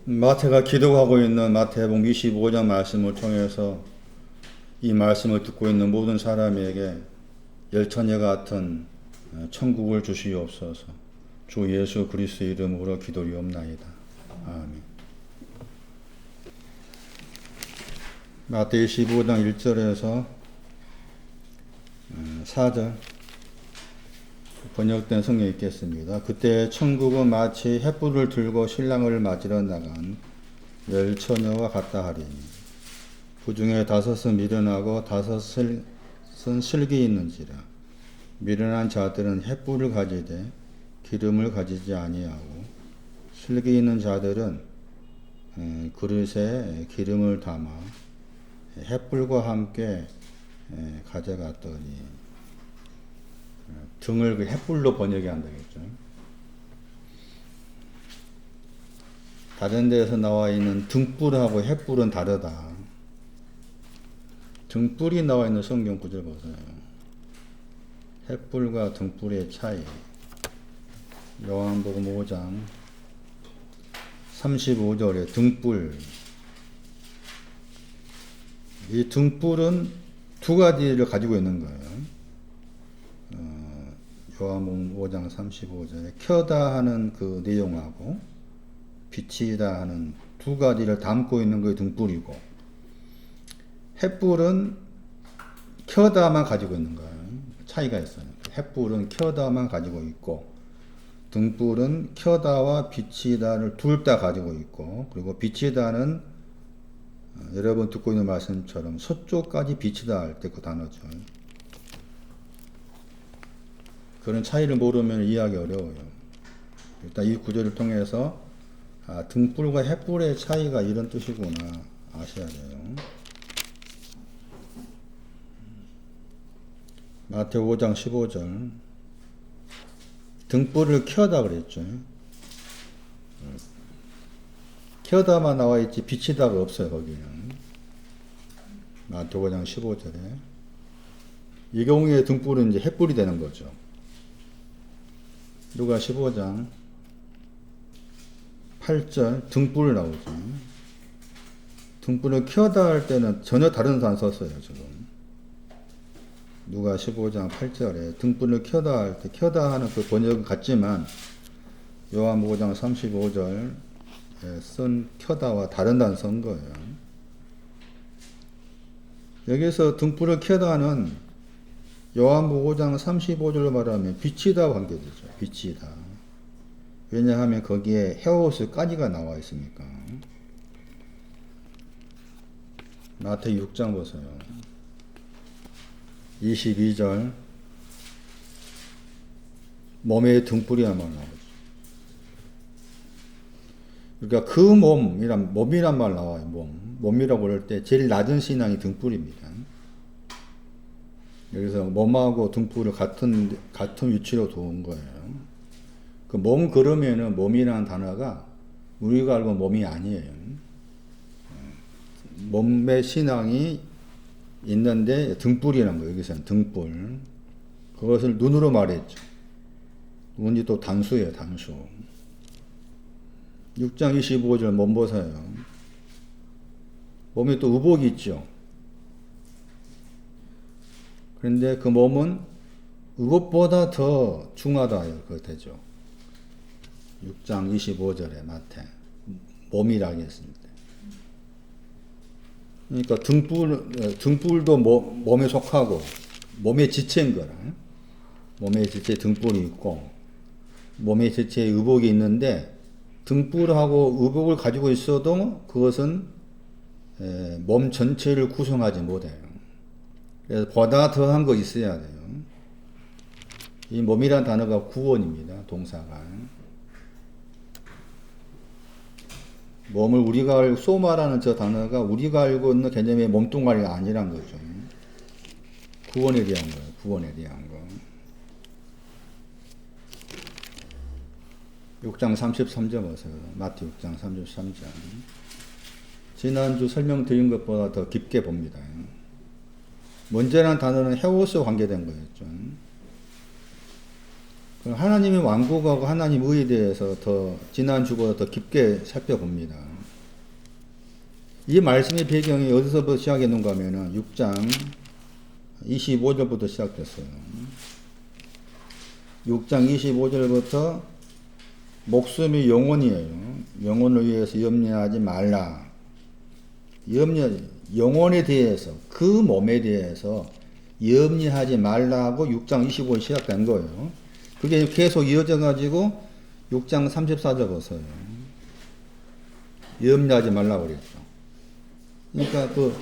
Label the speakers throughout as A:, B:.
A: 마태가 기록하고 있는 마태복음 25장 말씀을 통해서 이 말씀을 듣고 있는 모든 사람에게 열처녀 같은 천국을 주시옵소서. 주 예수 그리스도 이름으로 기도리옵나이다. 아멘. 마태 25장 1절에서 4절 번역된 성경 읽겠습니다. 그때 천국은 마치 횃불을 들고 신랑을 맞으러 나간 열 처녀와 같다 하리니 그 중에 다섯은 미련하고 다섯은 슬기 있는지라. 미련한 자들은 횃불을 가지되 기름을 가지지 아니하고 슬기 있는 자들은 그릇에 기름을 담아 횃불과 함께 가져갔더니. 등을 그 횃불로 번역이 안 되겠죠. 다른 데에서 나와 있는 등불하고 횃불은 다르다. 등불이 나와 있는 성경 구절 보세요. 횃불과 등불의 차이. 요한복음 5장 35절에 등불. 이 등불은 두 가지를 가지고 있는 거예요. 요한복음 5장 35절에 켜다 하는 그 내용하고 비치다 하는 두 가지를 담고 있는 게 등불이고, 횃불은 켜다만 가지고 있는 거예요. 차이가 있어요. 횃불은 켜다만 가지고 있고, 등불은 켜다와 비치다를 둘 다 가지고 있고, 그리고 비치다는 여러분 듣고 있는 말씀처럼 서쪽까지 비치다 할 때 그 단어죠. 그런 차이를 모르면 이해하기 어려워요. 일단 이 구절을 통해서 등불과 횃불의 차이가 이런 뜻이구나 아셔야 돼요. 마태 5장 15절 등불을 켜다 그랬죠. 켜다만 나와 있지 비치다가 없어요. 거기는 마태 5장 15절에 이 경우에 등불은 이제 횃불이 되는 거죠. 누가 15장 8절 등불을 나오죠. 등불을 켜다 할 때는 전혀 다른 단어 썼어요. 지금 누가 15장 8절에 등불을 켜다 할 때 켜다 하는 그 번역은 같지만 요한복음 5장 35절에 쓴 켜다와 다른 단어 쓴 거예요. 여기서 등불을 켜다는 요한복음 5장 35절로 말하면 비치다 관계되죠. 비치다. 왜냐하면 거기에 헤어스까지가 나와 있으니까. 마태 6장 보세요. 22절 몸에 등불이란 말 나오죠. 그러니까 그 몸이란 말 나와요. 몸이라고 그럴 때 제일 낮은 신앙이 등불입니다. 여기서 몸하고 등불을 같은 위치로 두은 거예요. 그 몸 그러면은 몸이라는 단어가 우리가 알고 몸이 아니에요. 몸의 신앙이 있는데 등불이라는 거예요. 여기서는 등불. 그것을 눈으로 말했죠. 눈이 또 단수예요. 단수. 6장 25절 몸 보세요. 몸에 또 의복이 있죠. 그런데 그 몸은 의복보다 더 중하다 이렇게 되죠. 6장 25절에 마태 몸이라고 했습니다. 그러니까 등불도 몸에 속하고 몸의 지체인 거라. 몸의 지체에 등불이 있고 몸의 지체에 의복이 있는데 등불하고 의복을 가지고 있어도 그것은 몸 전체를 구성하지 못해요. 그래서 보다 더한 거 있어야 돼요. 이 몸이란 단어가 구원입니다. 동사가. 몸을 우리가 소마라는 저 단어가 우리가 알고 있는 개념의 몸뚱아리가 아니란 거죠. 구원에 대한 거예요. 구원에 대한 거. 6장 33절 보세요. 마태 6장 33절. 지난주 설명드린 것보다 더 깊게 봅니다. 먼저라는 단어는 헤오스와 관계된 거였죠. 하나님의 왕국하고 하나님 의에 대해서 더 지난주보다 더 깊게 살펴봅니다. 이 말씀의 배경이 어디서부터 시작했는가 하면은 6장 25절부터 시작됐어요. 6장 25절부터 목숨이 영혼이에요. 영혼을 위해서 염려하지 말라. 영혼에 대해서, 그 몸에 대해서 염려하지 말라고 6장 25절 시작된 거예요. 그게 계속 이어져 가지고 6장 34절 보세요. 염려하지 말라고 그랬죠. 그러니까 그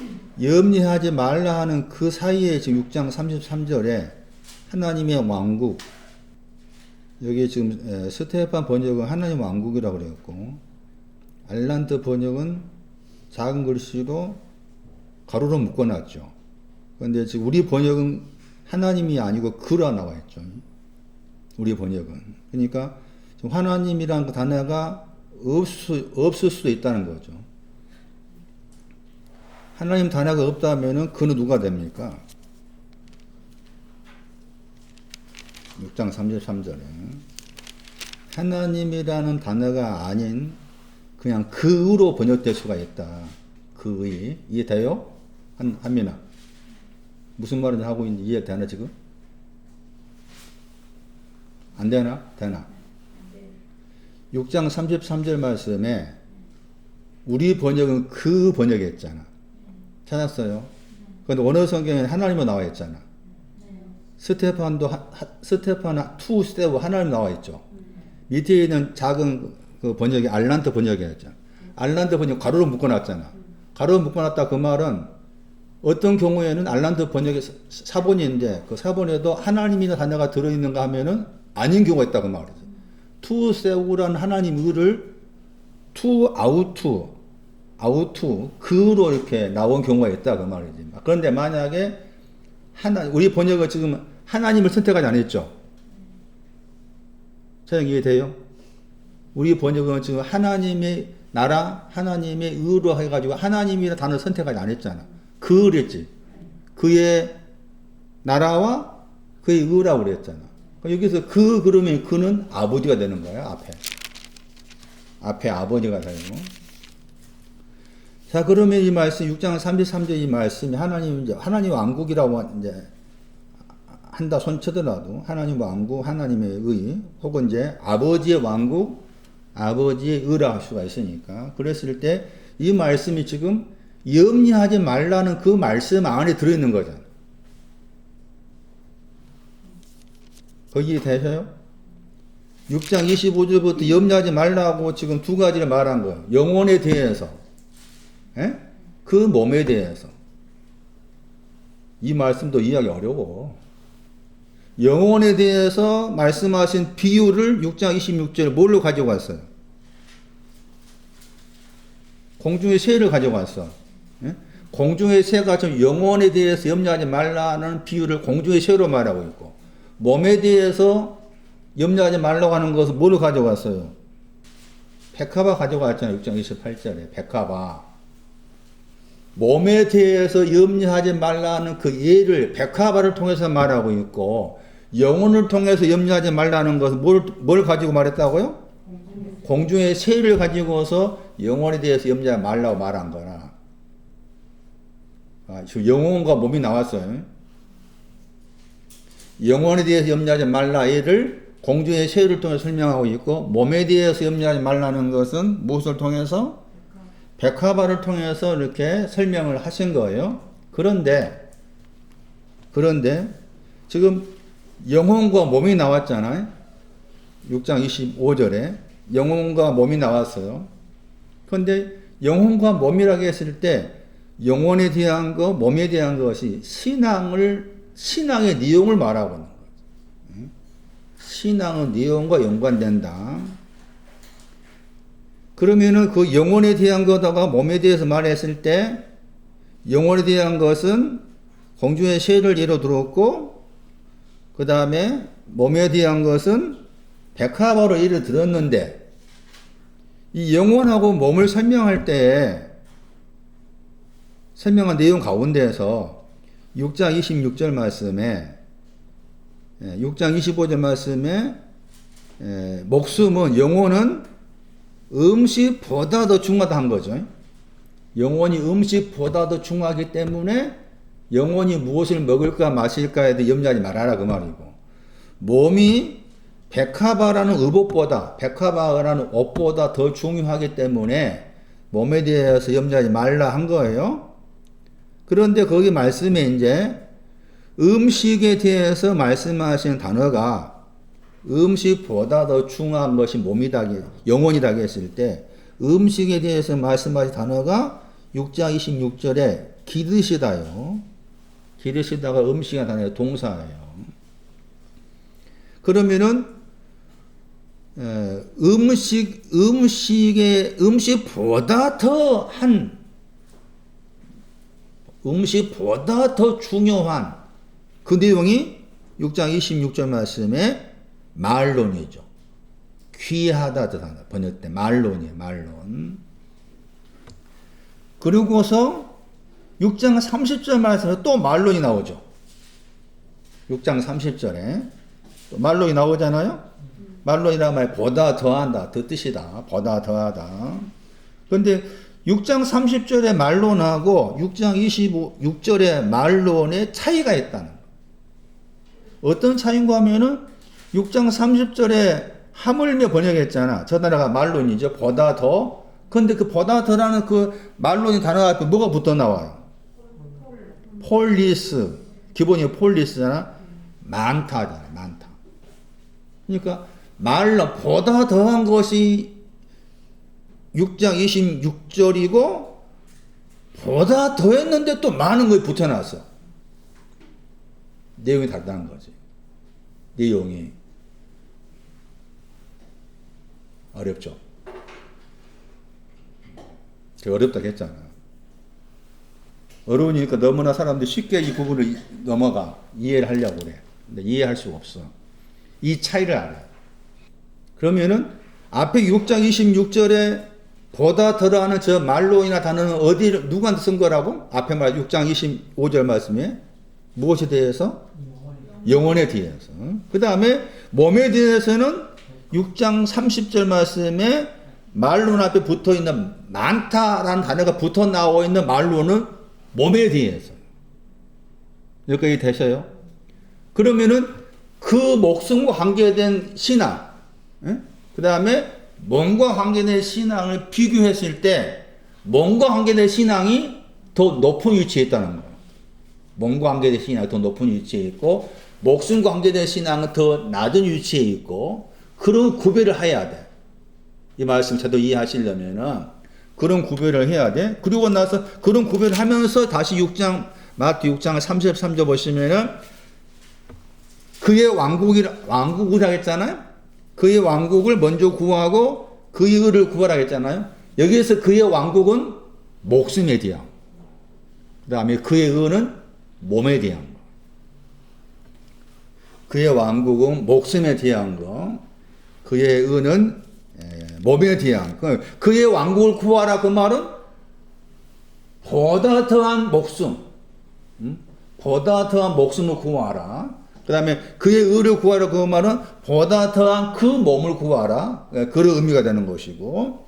A: 염려하지 말라 하는 그 사이에 지금 6장 33절에 하나님의 왕국, 여기 지금 스테판 번역은 하나님 왕국이라고 그랬고, 알란트 번역은 작은 글씨로 가로로 묶어놨죠. 그런데 지금 우리 번역은 하나님이 아니고 그라 나와 있죠. 우리 번역은. 그러니까 지금 하나님이라는 그 단어가 없을 수도 있다는 거죠. 하나님 단어가 없다면은 그는 누가 됩니까? 6장 33절에 하나님이라는 단어가 아닌 그냥 그로 번역될 수가 있다. 그의. 이해돼요? 한민아. 무슨 말을 하고 있는지 이해되나 지금? 안 되나? 되나? 6장 33절 말씀에 우리 번역은 그 번역했잖아. 찾았어요? 그런데 원어 성경에 하나님은 나와 있잖아. 스테판도 스테판 투 스테브 하나님 나와 있죠. 밑에 있는 작은 그 번역이 알란트 번역이었잖아. 알란트 번역 가로로 묶어놨잖아. 가로로 묶어놨다 그 말은 어떤 경우에는 알란트 번역의 사본인데 그 사본에도 하나님이라는 단어가 들어있는가 하면은 아닌 경우가 있다 그 말이죠. 투 세우라는 하나님 의를 투 아우투 그로 이렇게 나온 경우가 있다 그 말이지. 그런데 만약에 우리 번역은 지금 하나님을 선택하지 않았죠. 잘 이해돼요? 우리 번역은 지금 하나님의 나라, 하나님의 의로 해가지고 하나님이라는 단어를 선택하지 않았잖아. 그랬지. 그의 나라와 그의 의라고 그랬잖아. 여기서 그러면 그는 아버지가 되는 거야, 앞에 아버지가 되고. 자, 그러면 이 말씀, 6장 33절 이 말씀이 하나님 왕국이라고 이제 한다 손쳐더라도 하나님 왕국, 하나님의 의, 혹은 이제 아버지의 왕국, 아버지의 의라 할 수가 있으니까. 그랬을 때 이 말씀이 지금 염려하지 말라는 그 말씀 안에 들어있는 거잖아. 거기 되셔요? 6장 25절부터 염려하지 말라고 지금 두 가지를 말한 거예요. 영혼에 대해서, 그 몸에 대해서. 이 말씀도 이해하기 어려워. 영혼에 대해서 말씀하신 비유를 6장 26절 뭘로 가지고 왔어요? 공중의 새를 가지고 왔어. 공중의 새가 좀 영혼에 대해서 염려하지 말라는 비유를 공중의 새로 말하고 있고, 몸에 대해서 염려하지 말라고 하는 것은 뭐를 가져갔어요? 백합화 가져갔잖아요. 6장 28절에 백합화. 몸에 대해서 염려하지 말라는 그 예를 백합화를 통해서 말하고 있고, 영혼을 통해서 염려하지 말라는 것은 뭘 가지고 말했다고요? 공중의 새를 가지고서 영혼에 대해서 염려하지 말라고 말한 거라. 지금 영혼과 몸이 나왔어요. 영혼에 대해서 염려하지 말라 얘를 공중의 새를 통해서 설명하고 있고, 몸에 대해서 염려하지 말라는 것은 무엇을 통해서? 백합화를 통해서 이렇게 설명을 하신 거예요. 그런데 지금 영혼과 몸이 나왔잖아요. 6장 25절에 영혼과 몸이 나왔어요. 그런데 영혼과 몸이라고 했을 때 영혼에 대한 것, 몸에 대한 것이 신앙의 내용을 말하고 있는 거죠. 신앙의 내용과 연관된다. 그러면은 그 영혼에 대한 것다가 몸에 대해서 말했을 때 영혼에 대한 것은 공중의 새를 예로 들었고, 그 다음에 몸에 대한 것은 백합화로 예를 들었는데, 이 영혼하고 몸을 설명할 때 설명한 내용 가운데에서 6장 26절 말씀에 6장 25절 말씀에 목숨은 영혼은 음식보다 더 중요하다 한 거죠. 영혼이 음식보다 더 중요하기 때문에 영혼이 무엇을 먹을까 마실까에 대해 염려하지 말아라 그 말이고, 몸이 백합화라는 옷보다 더 중요하기 때문에 몸에 대해서 염려하지 말라 한 거예요. 그런데 거기 말씀에 이제 음식에 대해서 말씀하시는 단어가 음식보다 더 중요한 것이 몸이다, 영혼이다 했을 때 음식에 대해서 말씀하신 단어가 6장 26절에 기드시다요. 기드시다가 음식의 단어의 동사예요. 그러면은 음식보다 더 중요한 그 내용이 6장 26절 말씀에 말론이죠. 귀하다 단어 번역된 말론이에요. 말론. 그리고서 6장 30절 말씀에 또 말론이 나오죠. 6장 30절에 또 말론이 나오잖아요. 말론이라는 말이 보다 더한다, 더 뜻이다, 보다 더하다. 그런데 6장 30절의 말론하고 6장 26절의 말론의 차이가 있다는 거예요. 어떤 차이인가 하면은 6장 30절에 하물며 번역했잖아. 저 단어가 말론이죠. 보다 더. 근데 그 보다 더라는 그 말론이 단어 앞에 뭐가 붙어 나와요? 폴리스. 기본이 폴리스잖아. 많다잖아. 많다. 그러니까 말론, 보다 더한 것이 6장 26절이고 보다 더했는데 또 많은 것이 붙어놨어. 내용이 다르다는 거지. 내용이 어렵죠. 제가 어렵다고 했잖아. 어려우니까 너무나 사람들이 쉽게 이 부분을 넘어가 이해를 하려고 그래. 근데 이해할 수가 없어. 이 차이를 알아. 그러면은 앞에 6장 26절에 보다 더라는 저 말론이나 단어는 어디를 누구한테 쓴 거라고? 앞에 말 6장 25절 말씀에 무엇에 대해서? 영혼에 대해서. 그 다음에 몸에 대해서는 6장 30절 말씀에 말론 앞에 붙어 있는 많다라는 단어가 붙어 나와 있는 말론은 몸에 대해서. 여기까지 되셔요? 그러면은 그 목숨과 관계된 신앙, 그 다음에 몸과 관계된 신앙을 비교했을 때 몸과 관계된 신앙이 더 높은 위치에 있다는 거예요. 몸과 관계된 신앙이 더 높은 위치에 있고 목숨과 관계된 신앙은 더 낮은 위치에 있고 그런 구별을 해야 돼. 이 말씀 저도 이해하시려면은 그런 구별을 해야 돼. 그리고 나서 그런 구별을 하면서 다시 6장 마태 6장 33절 보시면은 그의 왕국을 하겠잖아요. 그의 왕국을 먼저 구하고 그의 의를 구하라 했잖아요. 여기에서 그의 왕국은 목숨에 대한, 그 다음에 그의 의는 몸에 대한 거. 그의 왕국은 목숨에 대한 거, 그의 의는 몸에 대한 거. 그의 왕국을 구하라 그 말은 보다 더한 목숨, 보다 더한 목숨을 구하라. 그 다음에 그의 의를 구하라 그 말은 보다 더한 그 몸을 구하라. 그런 의미가 되는 것이고,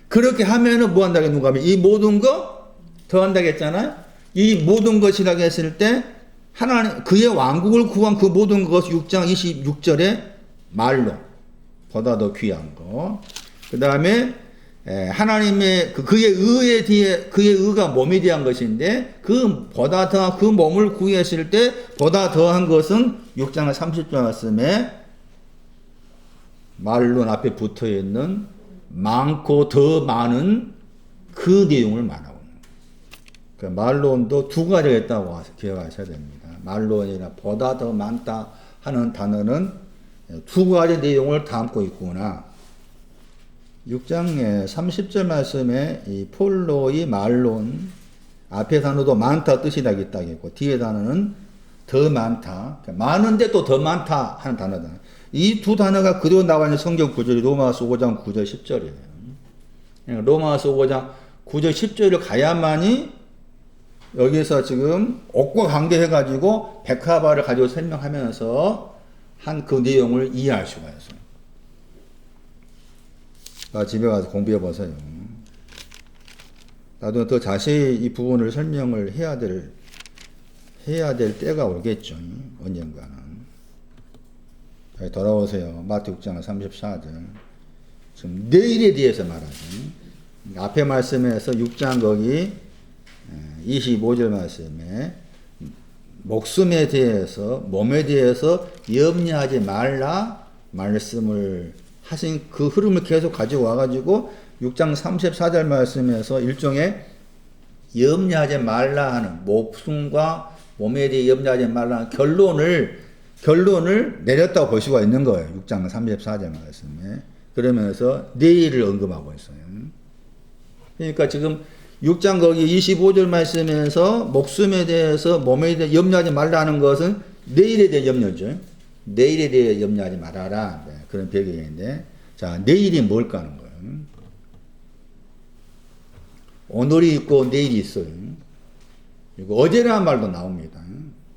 A: 그렇게 하면은 뭐 한다고 누가 하면 이 모든 거 더한다고 했잖아요. 이 모든 것이라고 했을 때 하나님 그의 왕국을 구한 그 모든 것 6장 26절에 말로 보다 더 귀한 거. 그 다음에 하나님의 그의 의에 대해 그의 의가 몸에 대한 것인데 그 보다 더한 그 몸을 구했을 때 보다 더한 것은 6장 30절 말씀에 말론 앞에 붙어 있는 많고 더 많은 그 내용을 말하고 있는 거예요. 그러니까 말론도 두 가지가 있다고 기억하셔야 됩니다. 말론이나 보다 더 많다 하는 단어는 두 가지 내용을 담고 있구나. 6장 30절 말씀에 이 폴로의 말론 앞에 단어도 많다 뜻이다 있다겠고 뒤에 단어는 더 많다, 많은데 또 더 많다 하는 단어다. 이 두 단어가 그대로 나와 있는 성경 구절이 로마서 5장 9절 10절이에요. 로마서 5장 9절 10절을 가야만이 여기서 지금 옷과 관계해가지고 백합화를 가지고 설명하면서 한 그 내용을 이해할 수가 있어요. 집에 가서 공부해 보세요. 나도 더 자세히 이 부분을 설명을 해야 될 때가 오겠죠. 언젠가는. 돌아오세요. 마태 6장 34절. 지금 내일에 대해서 말하죠. 앞에 말씀에서 6장 거기 25절 말씀에 목숨에 대해서 몸에 대해서 염려하지 말라 말씀을 하신 그 흐름을 계속 가지고 와가지고 6장 34절 말씀에서 일종의 염려하지 말라 하는 목숨과 몸에 대해 염려하지 말라 하는 결론을 내렸다고 볼 수가 있는 거예요. 6장 34절 말씀에. 그러면서 내일을 언급하고 있어요. 그러니까 지금 6장 거기 25절 말씀에서 목숨에 대해서 몸에 대해 염려하지 말라는 것은 내일에 대해 염려죠. 내일에 대해 염려하지 말아라. 네, 그런 배경인데, 자, 내일이 뭘까 하는 거예요. 오늘이 있고 내일이 있어요. 그리고 어제라는 말도 나옵니다.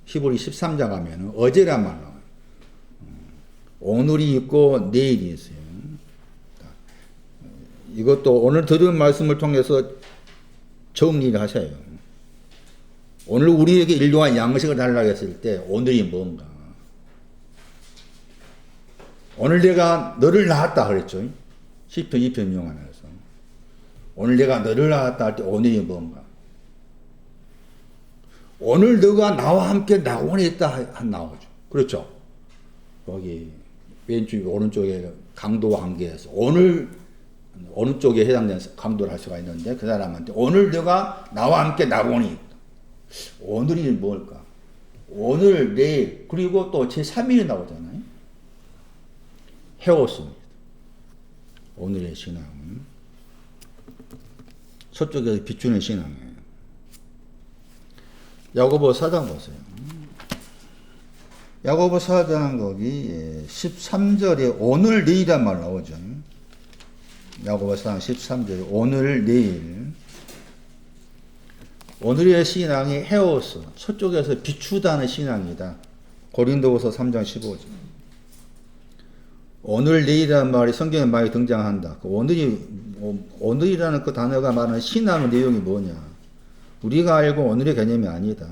A: 히브리 13장 가면 어제라는 말 나와요. 오늘이 있고 내일이 있어요. 이것도 오늘 들은 말씀을 통해서 정리를 하셔요. 오늘 우리에게 일용할 양식을 달라고 했을 때 오늘이 뭔가. 오늘 내가 너를 낳았다 그랬죠. 시편 2편 용하면서. 오늘 내가 너를 낳았다 할 때 오늘이 뭔가. 오늘 너가 나와 함께 낙원에 있다 나오죠. 그렇죠. 거기 왼쪽 오른쪽에 강도와 관계에서 오늘 어느 쪽에 해당되는 강도를 할 수가 있는데 그 사람한테 오늘 너가 나와 함께 낙원이 있다. 오늘이 뭘까? 오늘 내일 그리고 또 제3일이 나오잖아요. 헤오스입니다. 오늘의 신앙은 서쪽에서 비추는 신앙이에요. 야고보 4장 보세요. 야고보 4장 거기 13절에 오늘 내일이란 말 나오죠. 야고보 4장 13절에 오늘 내일. 오늘의 신앙이 헤오스, 서쪽에서 비추다는 신앙이다. 고린도후서 3장 15절. 오늘 내일이라는 말이 성경에 많이 등장한다. 오늘이라는 그 단어가 말하는 신앙의 내용이 뭐냐? 우리가 알고 오늘의 개념이 아니다.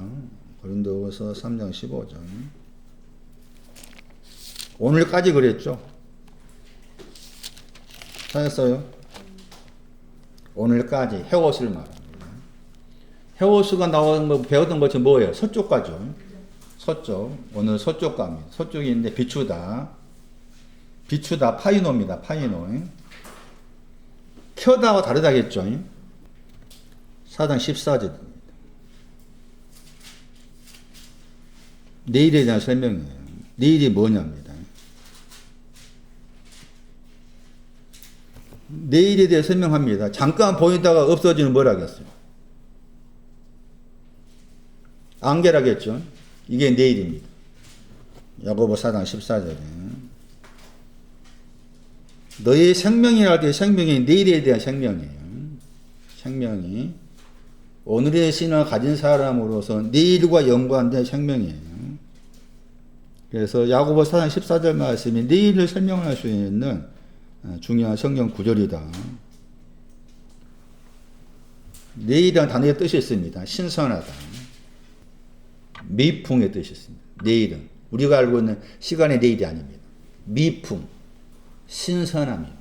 A: 고린도후서 3장 15절. 오늘까지 그랬죠. 찾았어요? 오늘까지 헤오스를 말합니다. 헤오스가 나오는 거 배웠던 것이 뭐예요? 서쪽가죠. 서쪽. 오늘 서쪽 갑니다. 서쪽이 있는데 비추다. 비추다 파이노입니다. 파이노. 켜다와 다르다겠죠. 4장 14절입니다. 내일에 대한 설명이에요. 내일이 뭐냐입니다. 내일에 대해 설명합니다. 잠깐 보이다가 없어지는 뭐라겠어요? 안개라겠죠. 이게 내일입니다. 야고보 4장 14절에 너의 생명이랄 때 생명이 내일에 대한 생명이에요. 생명이 오늘의 신을 가진 사람으로서 내일과 연관된 생명이에요. 그래서 야고보 4장 14절 말씀이 내일을 설명할 수 있는 중요한 성경 구절이다. 내일이라는 단어의 뜻이 있습니다. 신선하다. 미풍의 뜻이 있습니다. 내일은 우리가 알고 있는 시간의 내일이 아닙니다. 미풍, 신선함입니다.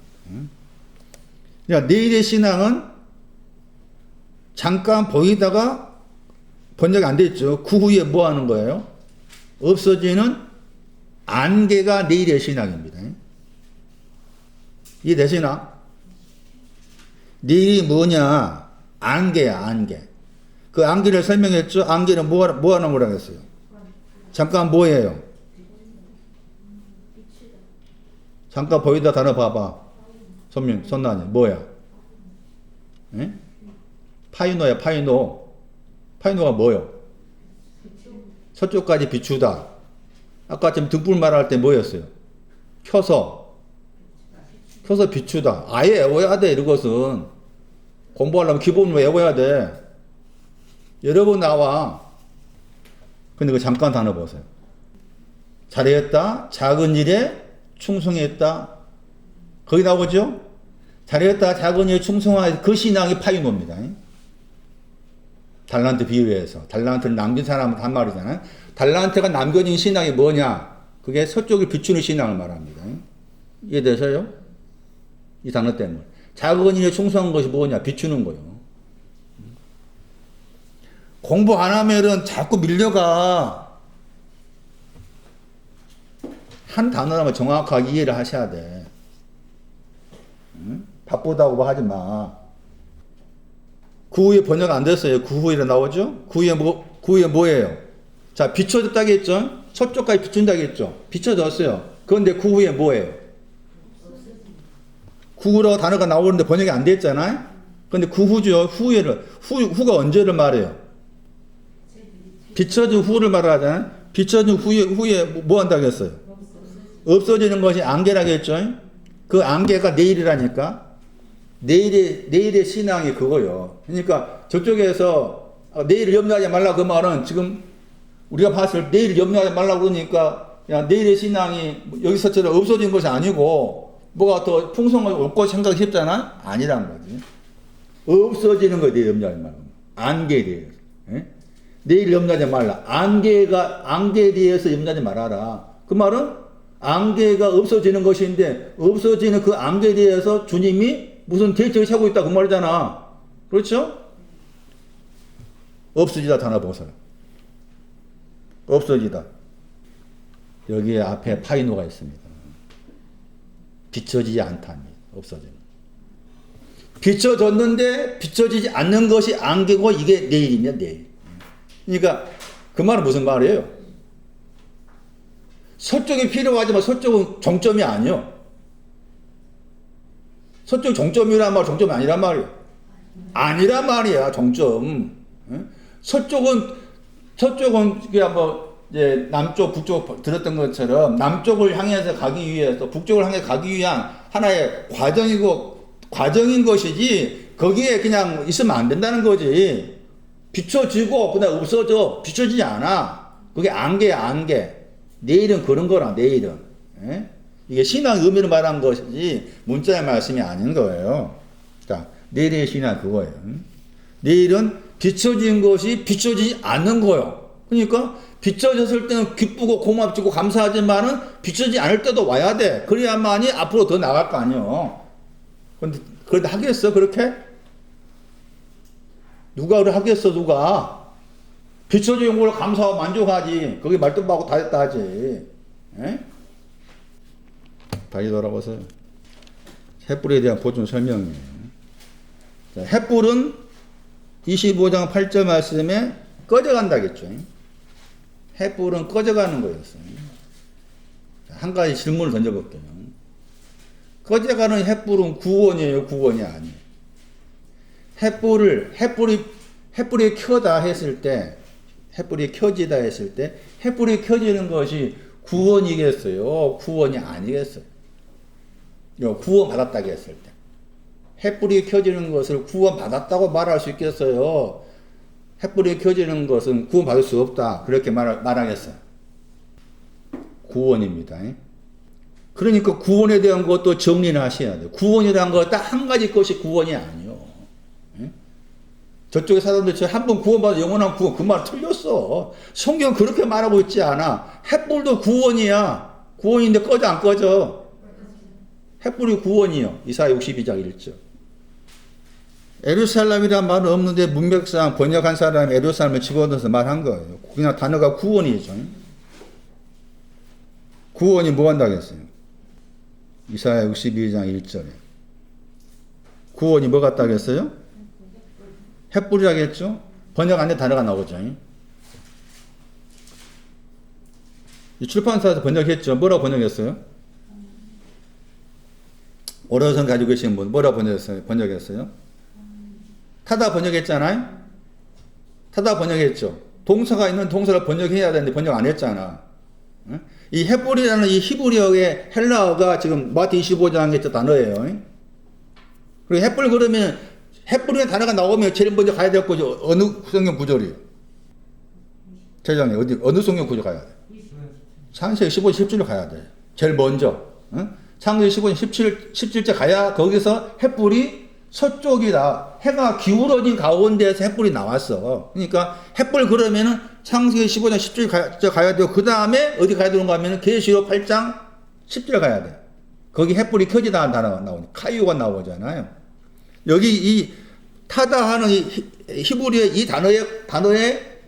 A: 그러니까 내일의 신앙은 잠깐 보이다가 번역이 안 됐죠. 그 후에 뭐 하는 거예요? 없어지는 안개가 내일의 신앙입니다. 이해되시나? 내일이 뭐냐? 안개야, 안개. 그 안개를 설명했죠? 안개는 뭐 하는 거라고 했어요? 잠깐 뭐예요? 잠깐 보이다 단어 봐봐. 선나니, 뭐야? 에? 파이노야, 파이노. 파이노가 뭐요? 서쪽까지 비추다. 아까 지금 등불 말할 때 뭐였어요? 켜서 비추다. 아예 외워야 돼, 이것은. 공부하려면 기본을 외워야 돼. 여러 번 나와. 근데 그 잠깐 단어 보세요. 잘했다, 작은 일에 충성했다. 거기 나오죠? 잘했다, 작은 일에 충성한 그 신앙이 파이노입니다. 달란트 비유해서. 달란트를 남긴 사람한테 한 말이잖아요. 달란트가 남겨진 신앙이 뭐냐? 그게 서쪽을 비추는 신앙을 말합니다. 이해되세요? 이 단어 때문에. 작은 일에 충성한 것이 뭐냐? 비추는 거요. 공부 안 하면은 자꾸 밀려가. 한 단어라면 정확하게 이해를 하셔야 돼. 응? 바쁘다고 하지 마. 그 후에 번역 안 됐어요. 그 후에 나오죠? 그 후에 뭐예요? 자, 비춰졌다고 했죠? 서쪽까지 비춘다고 했죠? 비춰졌어요. 그런데 그 후에 뭐예요? 그 후라고 단어가 나오는데 번역이 안 됐잖아요? 근데 그 후죠. 후가 언제를 말해요? 비춰진 후를 말하잖아요? 비춰진 후에 뭐 한다고 했어요? 없어지는 것이 안개라고 했죠? 그 안개가 내일이라니까? 내일의 신앙이 그거요. 그러니까 저쪽에서 내일을 염려하지 말라 그 말은 지금 우리가 봤을 때 내일을 염려하지 말라고 그러니까 야, 내일의 신앙이 여기서처럼 없어진 것이 아니고 뭐가 더 풍성하게 올 것 생각이 쉽잖아? 아니란 거지. 없어지는 거에 대해 염려하지 말고. 안개에 대해서. 예? 내일 염려하지 말라. 안개에 대해서 염려하지 말아라. 그 말은 안개가 없어지는 것인데 없어지는 그 안개에 대해서 주님이 무슨 대책을 세우고 있다 그 말이잖아. 그렇죠? 없어지다 단어 보세요. 없어지다. 여기에 앞에 파이노가 있습니다. 비춰지지 않답니다. 없어지는. 비춰졌는데 비춰지지 않는 것이 안개고 이게 내일이냐 내일. 그러니까 그 말은 무슨 말이에요? 서쪽이 필요하지만 서쪽은 정점이 아니요. 서쪽 정점이란 말 정점이 아니란 말이에요. 아니란 말이야 정점. 서쪽은 그냥 뭐 이제 남쪽 북쪽 들었던 것처럼 남쪽을 향해서 가기 위해서 북쪽을 향해 가기 위한 하나의 과정인 것이지 거기에 그냥 있으면 안 된다는 거지. 비춰지고 그냥 없어져. 비춰지지 않아. 그게 안개야 안개. 내일은 그런 거라 내일은. 예? 이게 신앙 의미를 말한 것이지 문자의 말씀이 아닌 거예요. 그러니까 내일의 신앙 그거예요. 내일은 비춰진 것이 비춰지지 않는 거예요. 그러니까 비춰졌을 때는 기쁘고 고맙고 감사하지만은 비춰지지 않을 때도 와야 돼. 그래야만이 앞으로 더 나갈 거 아니에요. 그런데 하겠어 그렇게? 누가 그래 하겠어 누가? 비춰진 걸 감사하고 만족하지. 거기 말뚝박고 다 했다 하지. 에? 다시 돌아보세요. 횃불에 대한 보충 설명이에요. 자, 횃불은 25장 8절 말씀에 꺼져간다겠죠. 횃불은 꺼져가는 거였어요. 한 가지 질문을 던져볼게요. 꺼져가는 횃불은 구원이에요, 구원이 아니에요? 횃불이 켜다 했을 때, 횃불이 켜지다 했을 때, 횃불이 켜지는 것이 구원이겠어요? 구원이 아니겠어요? 구원 받았다고 했을 때. 횃불이 켜지는 것을 구원 받았다고 말할 수 있겠어요? 횃불이 켜지는 것은 구원 받을 수 없다. 그렇게 말하겠어요. 구원입니다. 그러니까 구원에 대한 것도 정리를 하셔야 돼요. 구원이라는 거 딱 한 가지 것이 구원이 아니에요. 저쪽에 사람들 한 번 구원받아 영원한 구원 그 말 틀렸어. 성경 그렇게 말하고 있지 않아. 횃불도 구원이야. 구원인데 꺼져 안 꺼져? 횃불이 구원이요. 이사야 62장 1절. 예루살렘이란 말은 없는데 문맥상 번역한 사람이 예루살렘을 집어넣어서 말한 거예요. 그냥 단어가 구원이죠. 구원이 뭐 한다고 했어요? 이사야 62장 1절에. 구원이 뭐 같다고 했어요? 횃불이라고 했죠? 번역 안에 단어가 나오죠. 이 출판사에서 번역했죠. 뭐라고 번역했어요? 오른손 가지고 계신 분 뭐라고 번역했어요? 타다 번역했잖아요? 타다 번역했죠. 동사가 있는 동사를 번역해야 되는데 번역 안 했잖아. 이 횃불이라는 이 히브리어의 헬라어가 지금 마태 25장에 있던 단어예요. 그리고 횃불 그러면 횃불이라는 단어가 나오면 제일 먼저 가야 될 거죠. 어느 성경 구절이에요? 제장님 어느 성경 구절 가야 돼? 창세기 15장 17절 가야 돼. 제일 먼저. 창세기 15장 17절 가야 거기서 횃불이 서쪽이다. 해가 기울어진 가운데에서 햇불이 나왔어. 그러니까 햇불 그러면은 창세기 15장 10절 가야 되고, 그 다음에 어디 가야 되는가 하면은 계시록 8장 10절 가야 돼. 거기 햇불이 켜지다는 단어가 나오니 카이오가 나오잖아요. 여기 이 타다 하는 히브리의 이 단어의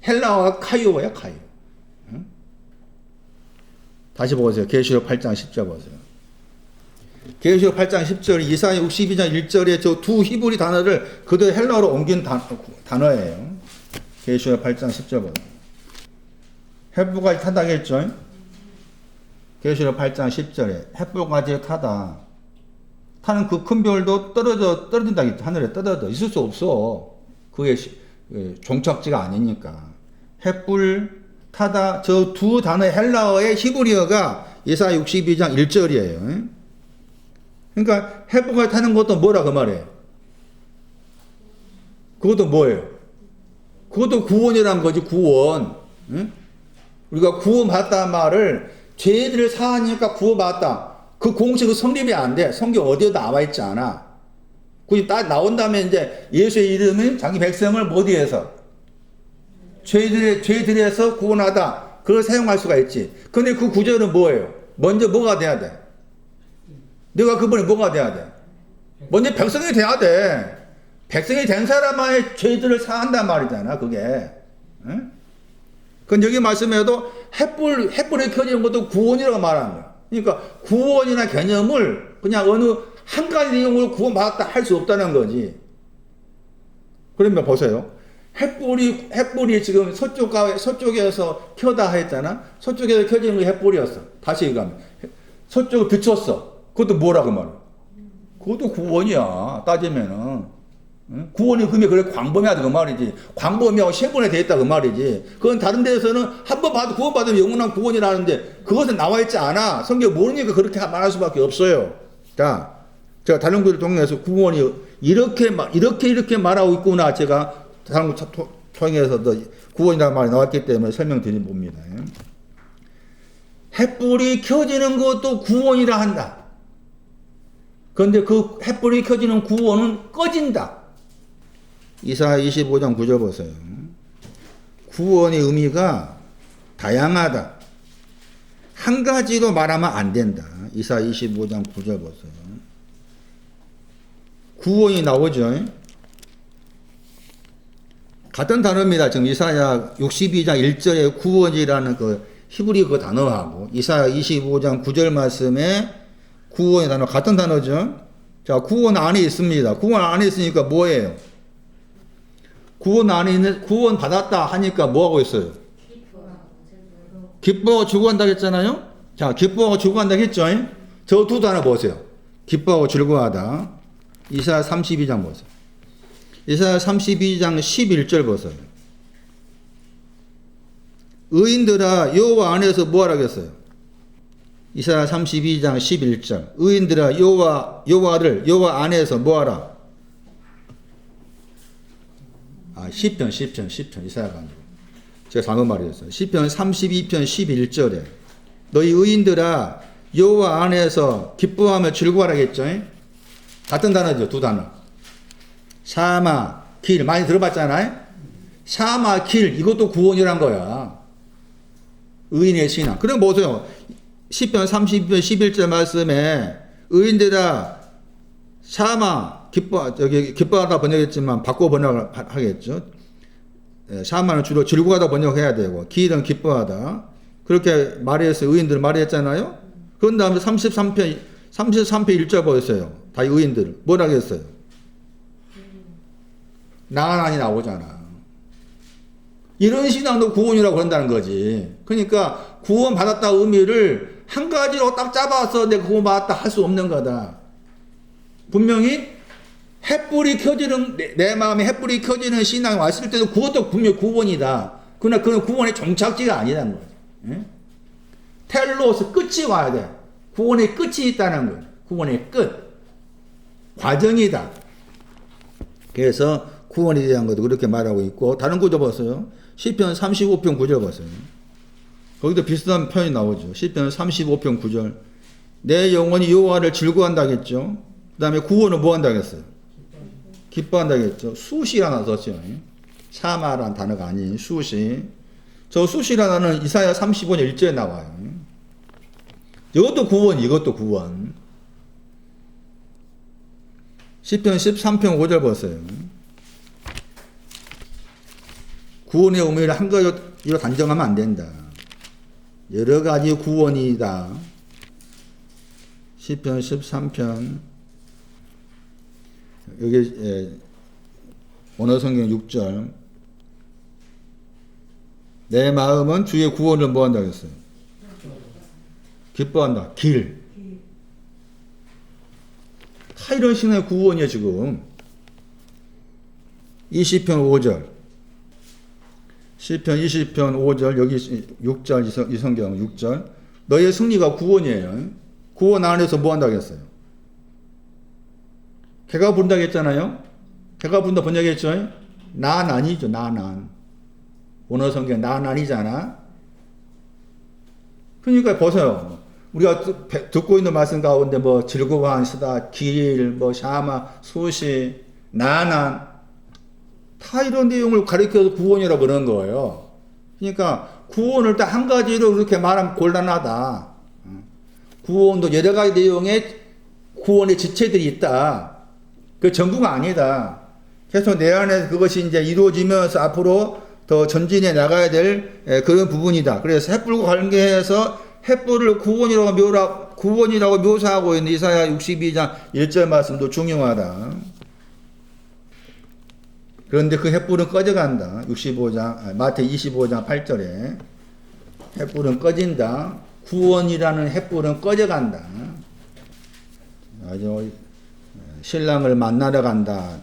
A: 헬라어가 카이오야, 카이오. 응? 다시 보세요. 계시록 8장 10절 보세요. 계시록 8장 10절, 이사야 62장 1절에 저 두 히브리 단어를 그대로 헬라어로 옮긴 단어예요. 계시록 8장 10절 보세요. 햇불까지 타다겠죠? 계시록 8장 10절에 햇불까지 타다. 타는 그 큰 별도 떨어진다겠죠. 하늘에 떨어져. 있을 수 없어. 그게 종착지가 아니니까. 햇불 타다. 저 두 단어의 헬라어의 히브리어가 이사야 62장 1절이에요. 그러니까 햇불까지 타는 것도 뭐라 그 말이에요? 그것도 뭐예요? 그것도 구원이란 거지, 구원. 응? 우리가 구원받았다는 말을 죄들을 사하니까 구원받았다. 그 공식은 성립이 안 돼. 성경 어디에 나와 있지 않아. 그게 딱 나온다면 이제 예수의 이름은 자기 백성을 어디에서? 죄들에서 구원하다. 그걸 사용할 수가 있지. 근데 그 구절은 뭐예요? 먼저 뭐가 돼야 돼? 내가 그분이 뭐가 돼야 돼? 먼저 백성이 돼야 돼. 백성이 된 사람만의 죄들을 사한단 말이잖아, 그게. 응? 그건 여기 말씀에도 햇불이 켜지는 것도 구원이라고 말하는 거야. 그러니까 구원이나 개념을 그냥 어느 한 가지 내용으로 구원받았다 할 수 없다는 거지. 그러면 보세요. 햇불이 지금 서쪽에서 켜다 했잖아. 서쪽에서 켜지는 게 햇불이었어. 다시 얘기하면. 서쪽을 비췄어. 그것도 뭐라고 말해? 그것도 구원이야. 따지면은. 응? 구원이 그게 그래 광범위하다 그 말이지. 광범위하고 세분에 돼 있다 그 말이지. 그건 다른 데에서는 한 번 봐도 구원받으면 영원한 구원이라는데 그것은 나와 있지 않아. 성경 모르니까 그렇게 말할 수밖에 없어요. 자, 제가 다른 구를 통해서 구원이 이렇게 말하고 있구나. 제가 다른 구 통해서 구원이라는 말이 나왔기 때문에 설명드린 봅니다. 햇불이 켜지는 것도 구원이라 한다. 그런데 그 햇불이 켜지는 구원은 꺼진다. 이사야 25장 9절 보세요. 구원의 의미가 다양하다. 한 가지로 말하면 안 된다. 이사야 25장 9절 보세요. 구원이 나오죠. 같은 단어입니다. 지금 이사야 62장 1절에 구원이라는 그 히브리 그 단어하고 이사야 25장 9절 말씀에 구원의 단어 같은 단어죠. 자, 구원 안에 있습니다. 구원 안에 있으니까 뭐예요? 구원 받았다 하니까 뭐 하고 있어요? 기뻐하고 즐거워한다 했잖아요. 자, 기뻐하고 즐거워한다 했죠. 저 두 단어 보세요. 기뻐하고 즐거워하다. 이사야 32장 보세요. 이사야 32장 11절 보세요. 의인들아 여호와 안에서 뭐 하라겠어요? 이사야 32장 11절. 의인들아 여호와 안에서 뭐 하라? 시편 이사야가 아니고 제가 잘못 말했어요. 시편 32편 11절에 너희 의인들아 여호와 안에서 기뻐하며 즐거워하라겠죠. 같은 단어죠. 두 단어. 샤마 길 많이 들어봤잖아요. 샤마 길 이것도 구원이란 거야. 의인의 신앙. 그럼 보세요. 시편 32편 11절 말씀에 의인들아 샤마 기뻐하다 번역했지만 바꿔 번역하겠죠. 샤마는 주로 즐거워하다 번역해야 되고 길은 기뻐하다. 그렇게 말했어요. 의인들 말했잖아요. 그런 다음에 33편 1절 보였어요. 다 의인들 뭐라 했어요? 나가나니 나오잖아. 이런 신앙도 구원이라고 그런다는 거지. 그러니까 구원 받았다 의미를 한 가지로 딱 잡아서 내가 구원 받았다 할 수 없는 거다. 분명히 햇불이 켜지는 내 마음에 햇불이 켜지는 신앙이 왔을 때도 그것도 분명히 구원이다. 그러나 그건 구원의 종착지가 아니라는 거지. 예? 텔로스 끝이 와야 돼. 구원의 끝이 있다는 거예요. 구원의 끝. 과정이다. 그래서 구원에 대한 것도 그렇게 말하고 있고 다른 구절 보세요. 시편 35편 9절 보세요. 거기도 비슷한 편이 나오죠. 시편 35편 9절. 내 영혼이 여호와를 즐거워한다겠죠. 그 다음에 구원은 뭐 한다겠어요? 기뻐한다겠죠. 수시라는 썼죠. 샤마라는 단어가 아닌 수시. 저 수시라는 단어는 이사야 35년 1절에 나와요. 이것도 구원, 이것도 구원. 시편 13편 5절 보세요. 구원의 의미를 한 가지로 단정하면 안 된다. 여러 가지 구원이다. 시편 13편 여기 원어성경 6절 내 마음은 주의 구원을 뭐한다 그랬어요? 기뻐한다. 길. 다 이런 신의 구원이에요 지금. 이 시편 5절 시편 20편 5절 여기 6절 이 성경 6절 너의 승리가 구원이에요. 구원 안에서 뭐 한다고 했어요? 개가 부른다고 했잖아요. 개가 부른다 번역했죠. 나난이죠. 나난. 원어 성경 나난이잖아. 그러니까 보세요. 우리가 듣고 있는 말씀 가운데 뭐 즐거워한 수다, 길, 뭐 샤마, 수시, 나난 다 이런 내용을 가리켜서 구원이라고 그러는 거예요. 그러니까 구원을 딱 한 가지로 그렇게 말하면 곤란하다. 구원도 여러 가지 내용의 구원의 지체들이 있다. 그 전부가 아니다. 계속 내 안에 그것이 이제 이루어지면서 앞으로 더 전진해 나가야 될 그런 부분이다. 그래서 횃불과 관계해서 횃불을 구원이라고 묘사하고 있는 이사야 62장 1절 말씀도 중요하다. 그런데 그 횃불은 꺼져간다. 마태 25장 8절에 횃불은 꺼진다. 구원이라는 횃불은 꺼져간다. 아주 신랑을 만나러 간다.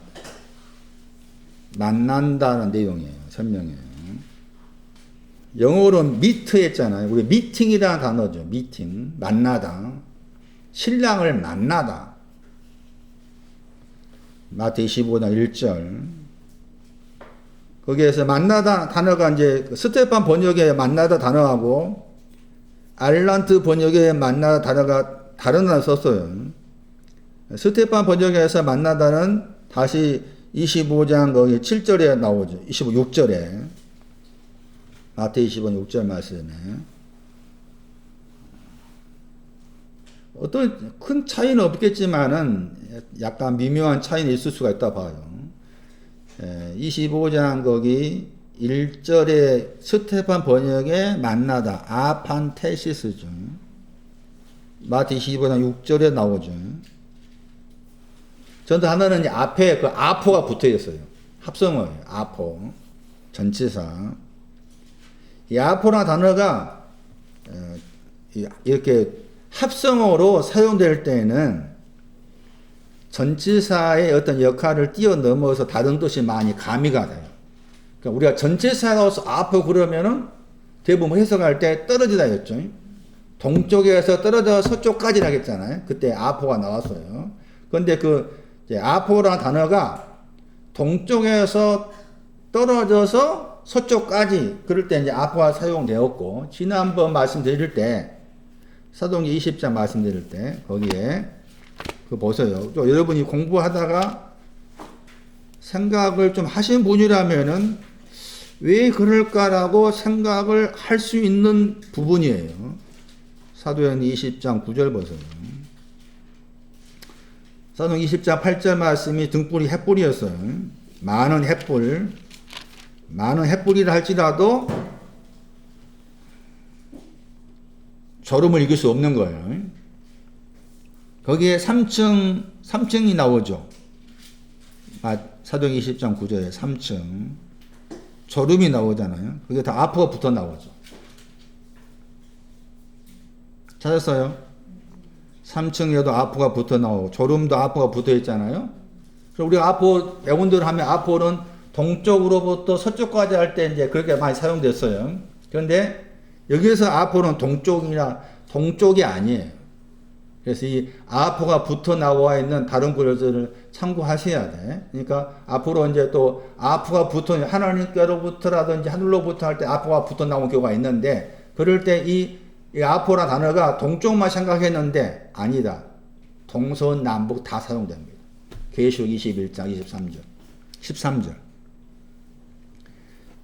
A: 만난다는 내용이에요. 설명이에요. 영어로는 meet 했잖아요. 우리 미팅이라는 단어죠. 미팅. 만나다. 신랑을 만나다. 마태 25장 1절. 거기에서 만나다 단어가 이제 스테판 번역의 만나다 단어하고 알란트 번역의 만나다 단어가 다른 단어 썼어요. 스테판 번역에서 만나다는 다시 25장 거기 7절에 나오죠. 26절에. 마태 25장 6절 말씀에. 어떤 큰 차이는 없겠지만은 약간 미묘한 차이는 있을 수가 있다 봐요. 25장 거기 1절에 스테판 번역에 만나다. 아판테시스죠. 마태 25장 6절에 나오죠. 전 단어는 앞에 그 아포가 붙어 있어요. 합성어예요. 아포. 전치사. 이 아포라는 단어가 이렇게 합성어로 사용될 때에는 전치사의 어떤 역할을 뛰어넘어서 다른 뜻이 많이 가미가 돼요. 그러니까 우리가 전치사로서 아포 그러면은 대부분 해석할 때 떨어지다 했죠. 동쪽에서 떨어져 서쪽까지 하겠잖아요. 그때 아포가 나왔어요. 그런데 그 아포라는 단어가 동쪽에서 떨어져서 서쪽까지 그럴 때 이제 아포가 사용되었고 지난번 말씀드릴 때 사도행전 20장 말씀드릴 때 거기에 그 보세요. 여러분이 공부하다가 생각을 좀 하신 분이라면은 왜 그럴까라고 생각을 할 수 있는 부분이에요. 사도행전 20장 9절 보세요. 사도행전 20장 8절 말씀이 등불이 횃불이었어요. 많은 횃불이라 할지라도 졸음을 이길 수 없는 거예요. 거기에 3층이 나오죠. 사도행전 20장 9절에 3층. 졸음이 나오잖아요. 그게 다 아포가 붙어 나오죠. 찾았어요? 3층에도 아포가 붙어 나오고 졸음도 아포가 붙어 있잖아요. 그래서 우리가 아포 배운들 하면 아포는 동쪽으로부터 서쪽까지 할 때 이제 그렇게 많이 사용됐어요. 그런데 여기에서 아포는 동쪽이 아니에요. 그래서 이 아포가 붙어 나와 있는 다른 구절들을 참고하셔야 돼. 그러니까 앞으로 이제 또 아포가 붙어 하나님께로부터라든지 하늘로부터 할 때 아포가 붙어 나온 경우가 있는데 그럴 때 이 아포라 단어가 동쪽만 생각했는데 아니다. 동서남북 다 사용됩니다. 계시록 21장 23절. 13절.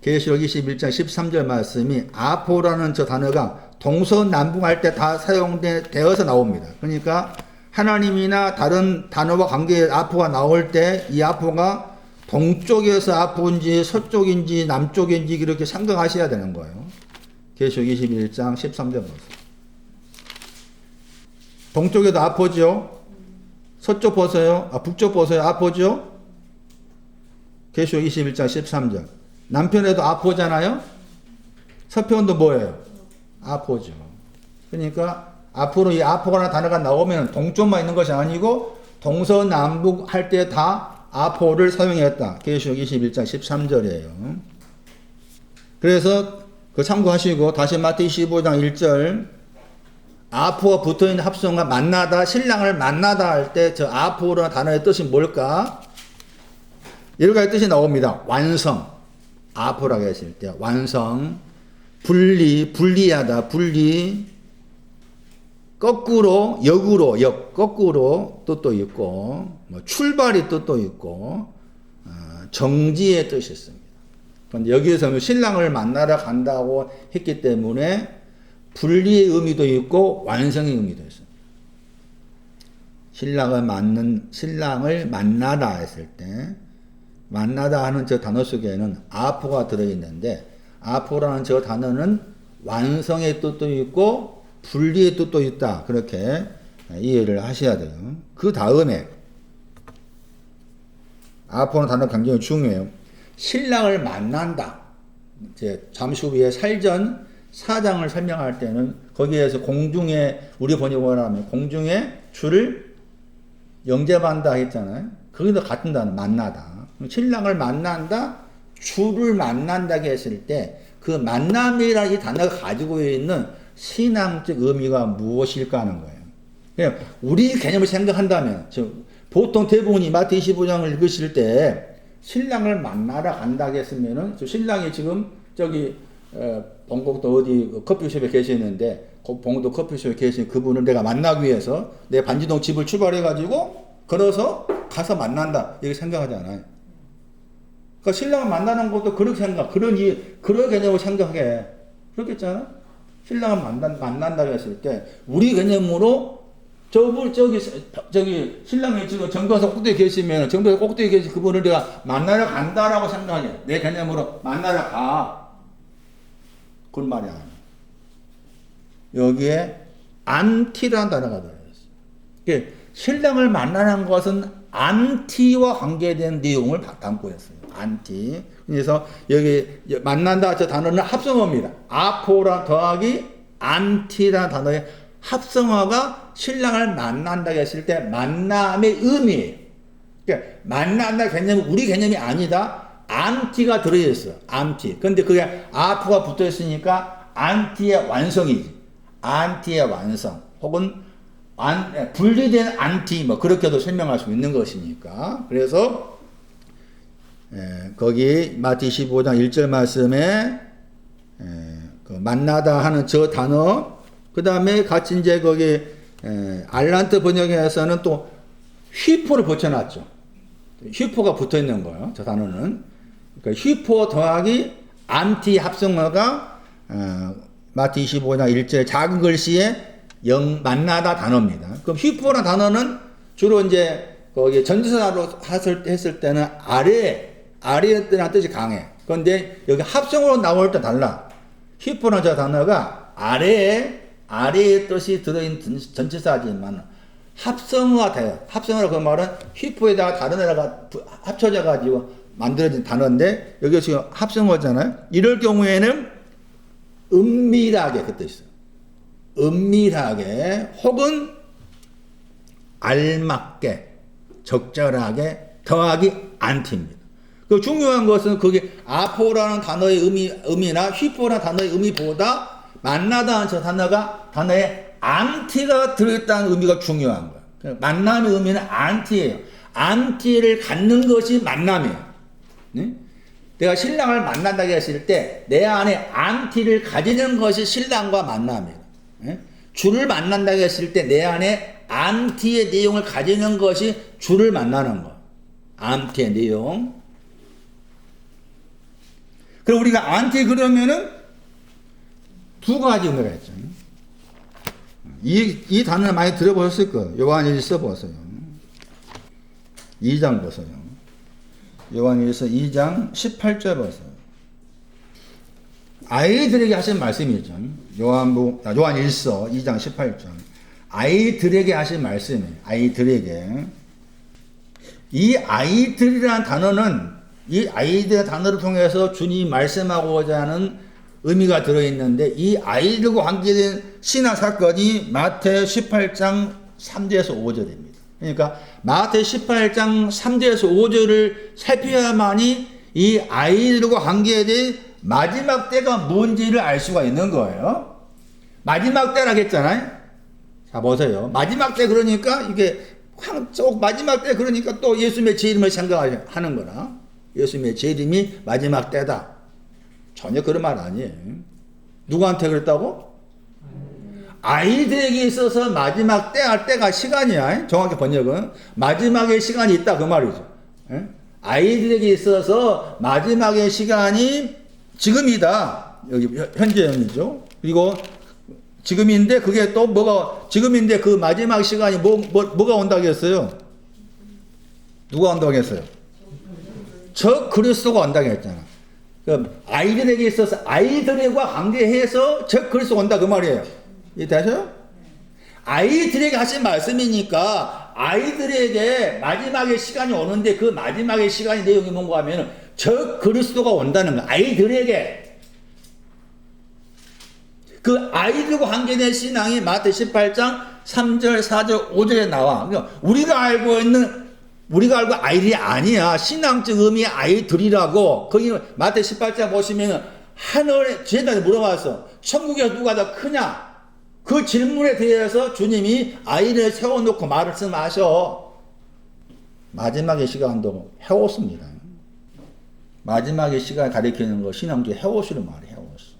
A: 계시록 21장 13절 말씀이 아포라는 저 단어가 동서남북할 때 다 사용되어서 나옵니다. 그러니까 하나님이나 다른 단어와 관계의 아포가 나올 때 이 아포가 동쪽에서 아포인지 서쪽인지 남쪽인지 그렇게 생각하셔야 되는 거예요. 계시록 21장 13절 보세요. 동쪽에도 아포죠. 서쪽 보세요. 북쪽 보세요. 아포죠. 계시록 21장 13절. 남편에도 아포잖아요. 서편도 뭐예요? 아포죠. 그러니까 앞으로 이 아포라는 단어가 나오면 동쪽만 있는 것이 아니고 동서남북 할 때 다 아포를 사용했다. 계시록 21장 13절이에요. 그래서 그 참고하시고 다시 마태복음 15장 1절 아포가 붙어있는 합성과 만나다, 신랑을 만나다 할 때 저 아포라는 단어의 뜻이 뭘까? 여러 가지 뜻이 나옵니다. 완성, 아포라고 했을 때 완성, 분리, 분리하다, 분리, 거꾸로, 역으로, 거꾸로 뜻도 있고, 출발의 뜻도 있고, 정지의 뜻이 있습니다. 그런데 여기에서는 신랑을 만나러 간다고 했기 때문에 분리의 의미도 있고 완성의 의미도 있습니다. 신랑을 만나다 했을 때 만나다 하는 저 단어 속에는 아포가 들어있는데 아포라는 저 단어는 완성의 뜻도 있고 분리의 뜻도 있다. 그렇게 이해를 하셔야 돼요. 그 다음에 아포는 단어 굉장히 중요해요. 신랑을 만난다. 이제 잠시 후에 살전 4장을 설명할 때는 거기에서 공중에 우리 번역을 하면 공중에 주를 영접한다 했잖아요. 거기도 같은 단어 만나다. 신랑을 만난다, 주를 만난다고 했을 때 그 만남이라는 이 단어가 가지고 있는 신앙적 의미가 무엇일까 하는 거예요. 그냥 우리 개념을 생각한다면 보통 대부분이 마태 25장을 읽으실 때 신랑을 만나러 간다고 했으면은 신랑이 지금 저기 봉곡도 어디 커피숍에 계시는데 봉곡도 커피숍에 계신 그분을 내가 만나기 위해서 내 반지동 집을 출발해 가지고 걸어서 가서 만난다 이렇게 생각하지 않아요. 그러니까 신랑을 만나는 것도 그렇게 그런 개념으로 생각해. 그렇겠잖아. 신랑을 만난다고 했을 때 우리 개념으로 저기 신랑이 지금 정도에서 꼭대기 계시면 정도에서 꼭대기 계신 그분을 내가 만나러 간다라고 생각해. 내 개념으로 만나러 가. 그런 말이 아니야. 여기에 안티라는 단어가 들어있어요. 신랑을 만나는 것은 안티와 관계된 내용을 담고 있어요. 안티. 그래서 여기 만난다 저 단어는 합성어입니다. 아포라 더하기 안티라는 단어의 합성어가 신랑을 만난다고 했을 때 만남의 의미예요. 그러니까 만난다 개념은 우리 개념이 아니다. 안티가 들어있어요. 안티. 근데 그게 아포가 붙어 있으니까 안티의 완성이지. 안티의 완성. 혹은 분리된 안티 그렇게도 설명할 수 있는 것이니까. 그래서 거기 마태 15장 1절 말씀에 그 만나다 하는 저 단어 그 다음에 같이 이제 거기 알란트 번역에서는 또 휘포를 붙여놨죠. 휘포가 붙어 있는 거예요. 저 단어는. 그러니까 휘포 더하기 안티 합성어가 마태 25장 1절 작은 글씨에 만나다 단어입니다. 그럼 휘포라는 단어는 주로 이제 거기 전치사로 했을 때는 아래였다는 뜻이 강해. 그런데 여기 합성어로 나올 때 달라. 휘포라는 저 단어가 아래의 뜻이 들어있는 전치사지만 합성어가 돼요. 합성어라 그 말은 휘포에다가 다른 애가 합쳐져 가지고 만들어진 단어인데 여기 지금 합성어잖아요. 이럴 경우에는 은밀하게 그 뜻이에요. 은밀하게 혹은 알맞게 적절하게 더하기 안티입니다. 그 중요한 것은 그게 아포라는 단어의 의미나 휘포라는 단어의 의미보다 만나다는 저 단어에 안티가 들어있다는 의미가 중요한 거예요. 만남의 의미는 안티예요. 안티를 갖는 것이 만남이에요. 네? 내가 신랑을 만난다고 했을 때 내 안에 안티를 가지는 것이 신랑과 만남이에요. 네? 주를 만난다고 했을 때 내 안에 안티의 내용을 가지는 것이 주를 만나는 거. 안티의 내용. 그럼 우리가 안티 그러면은 두 가지 의미가 있죠. 이 단어를 많이 들어보셨을 거예요. 요한일서 보세요. 2장 보세요. 요한일서 2장 18절 보세요. 아이들에게 하신 말씀이죠. 요한일서 2장 18절. 아이들에게 하신 말씀이에요. 아이들에게. 이 아이들이라는 단어는 이 아이들의 단어를 통해서 주님이 말씀하고자 하는 의미가 들어있는데 이 아이들과 관계된 신앙 사건이 마태 18장 3절에서 5절입니다. 그러니까 마태 18장 3절에서 5절을 살펴야만이 이 아이들과 관계된 마지막 때가 뭔지를 알 수가 있는 거예요. 마지막 때라고 했잖아요. 자, 보세요. 마지막 때 그러니까 이게 마지막 때 그러니까 또 예수님의 재림을 생각하는 거나 예수님의 재림이 마지막 때다. 전혀 그런 말 아니에요. 누구한테 그랬다고? 아이들에게 있어서 마지막 때 할 때가 시간이야. 정확히 번역은 마지막의 시간이 있다 그 말이죠. 아이들에게 있어서 마지막의 시간이 지금이다. 여기 현재형이죠. 그리고 지금인데 그게 또 뭐가 지금인데 그 마지막 시간이 뭐가 온다고 했어요? 누가 온다고 했어요? 저 그리스도가 온다고 했잖아. 아이들에게 있어서 아이들과 관계해서 저 그리스도가 온다 그 말이에요. 이해되세요? 아이들에게 하신 말씀이니까 아이들에게 마지막의 시간이 오는데 그 마지막의 시간의 내용이 뭔가 하면 저 그리스도가 온다는 거야. 아이들에게. 그 아이들과 관계된 신앙이 마태 18장 3절, 4절, 5절에 나와. 그러니까 우리가 알고 아이들이 아니야. 신앙적 의미의 아이들이라고. 거기 마태 18장 보시면 하늘에 제자들 물어봤어. 천국에서 누가 더 크냐? 그 질문에 대해서 주님이 아이를 세워놓고 말씀하셔. 마지막의 시간도 해오습니다. 마지막의 시간 가리키는 거 신앙주의 해오시는 말이 해오시.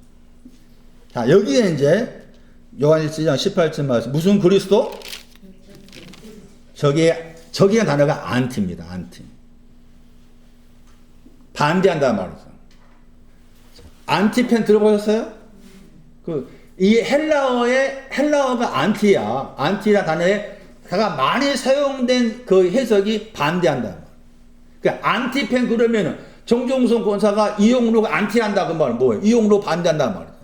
A: 자, 여기에 이제 요한일서 2장 18절 말씀 무슨 그리스도? 저기에 단어가 안티입니다. 안티. 반대한다는 말이죠. 안티펜 들어보셨어요? 이 헬라어가 안티야. 안티라는 단어가 많이 사용된 그 해석이 반대한다. 그러니까 안티펜 그러면은 정종선 권사가 이용로 안티한다 그 말은 뭐예요? 이용로 반대한다는 말이에요.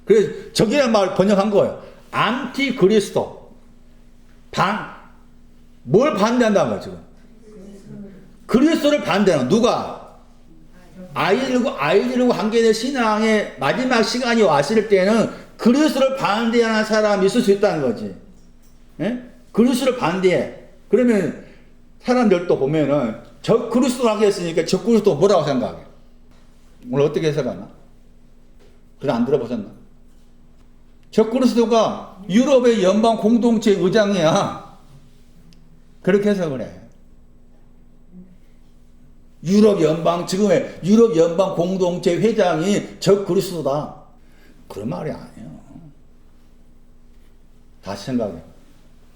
A: 그래서 저기란 말 번역한 거예요. 안티 그리스도. 뭘 반대한다는 거야, 지금? 그리스도를 반대하는 누가? 아이들과 관계된 신앙의 마지막 시간이 왔을 때는 그리스도를 반대하는 사람이 있을 수 있다는 거지. 예? 그리스도를 반대해. 그러면 사람들도 보면은 저 그리스도라고 했으니까 저 그리스도 뭐라고 생각해? 오늘 어떻게 해석하나? 그래 안 들어보셨나? 저 그리스도가 유럽의 연방 공동체 의장이야. 그렇게 해석을 해. 지금의 유럽 연방 공동체 회장이 저 그리스도다. 그런 말이 아니에요. 다시 생각해.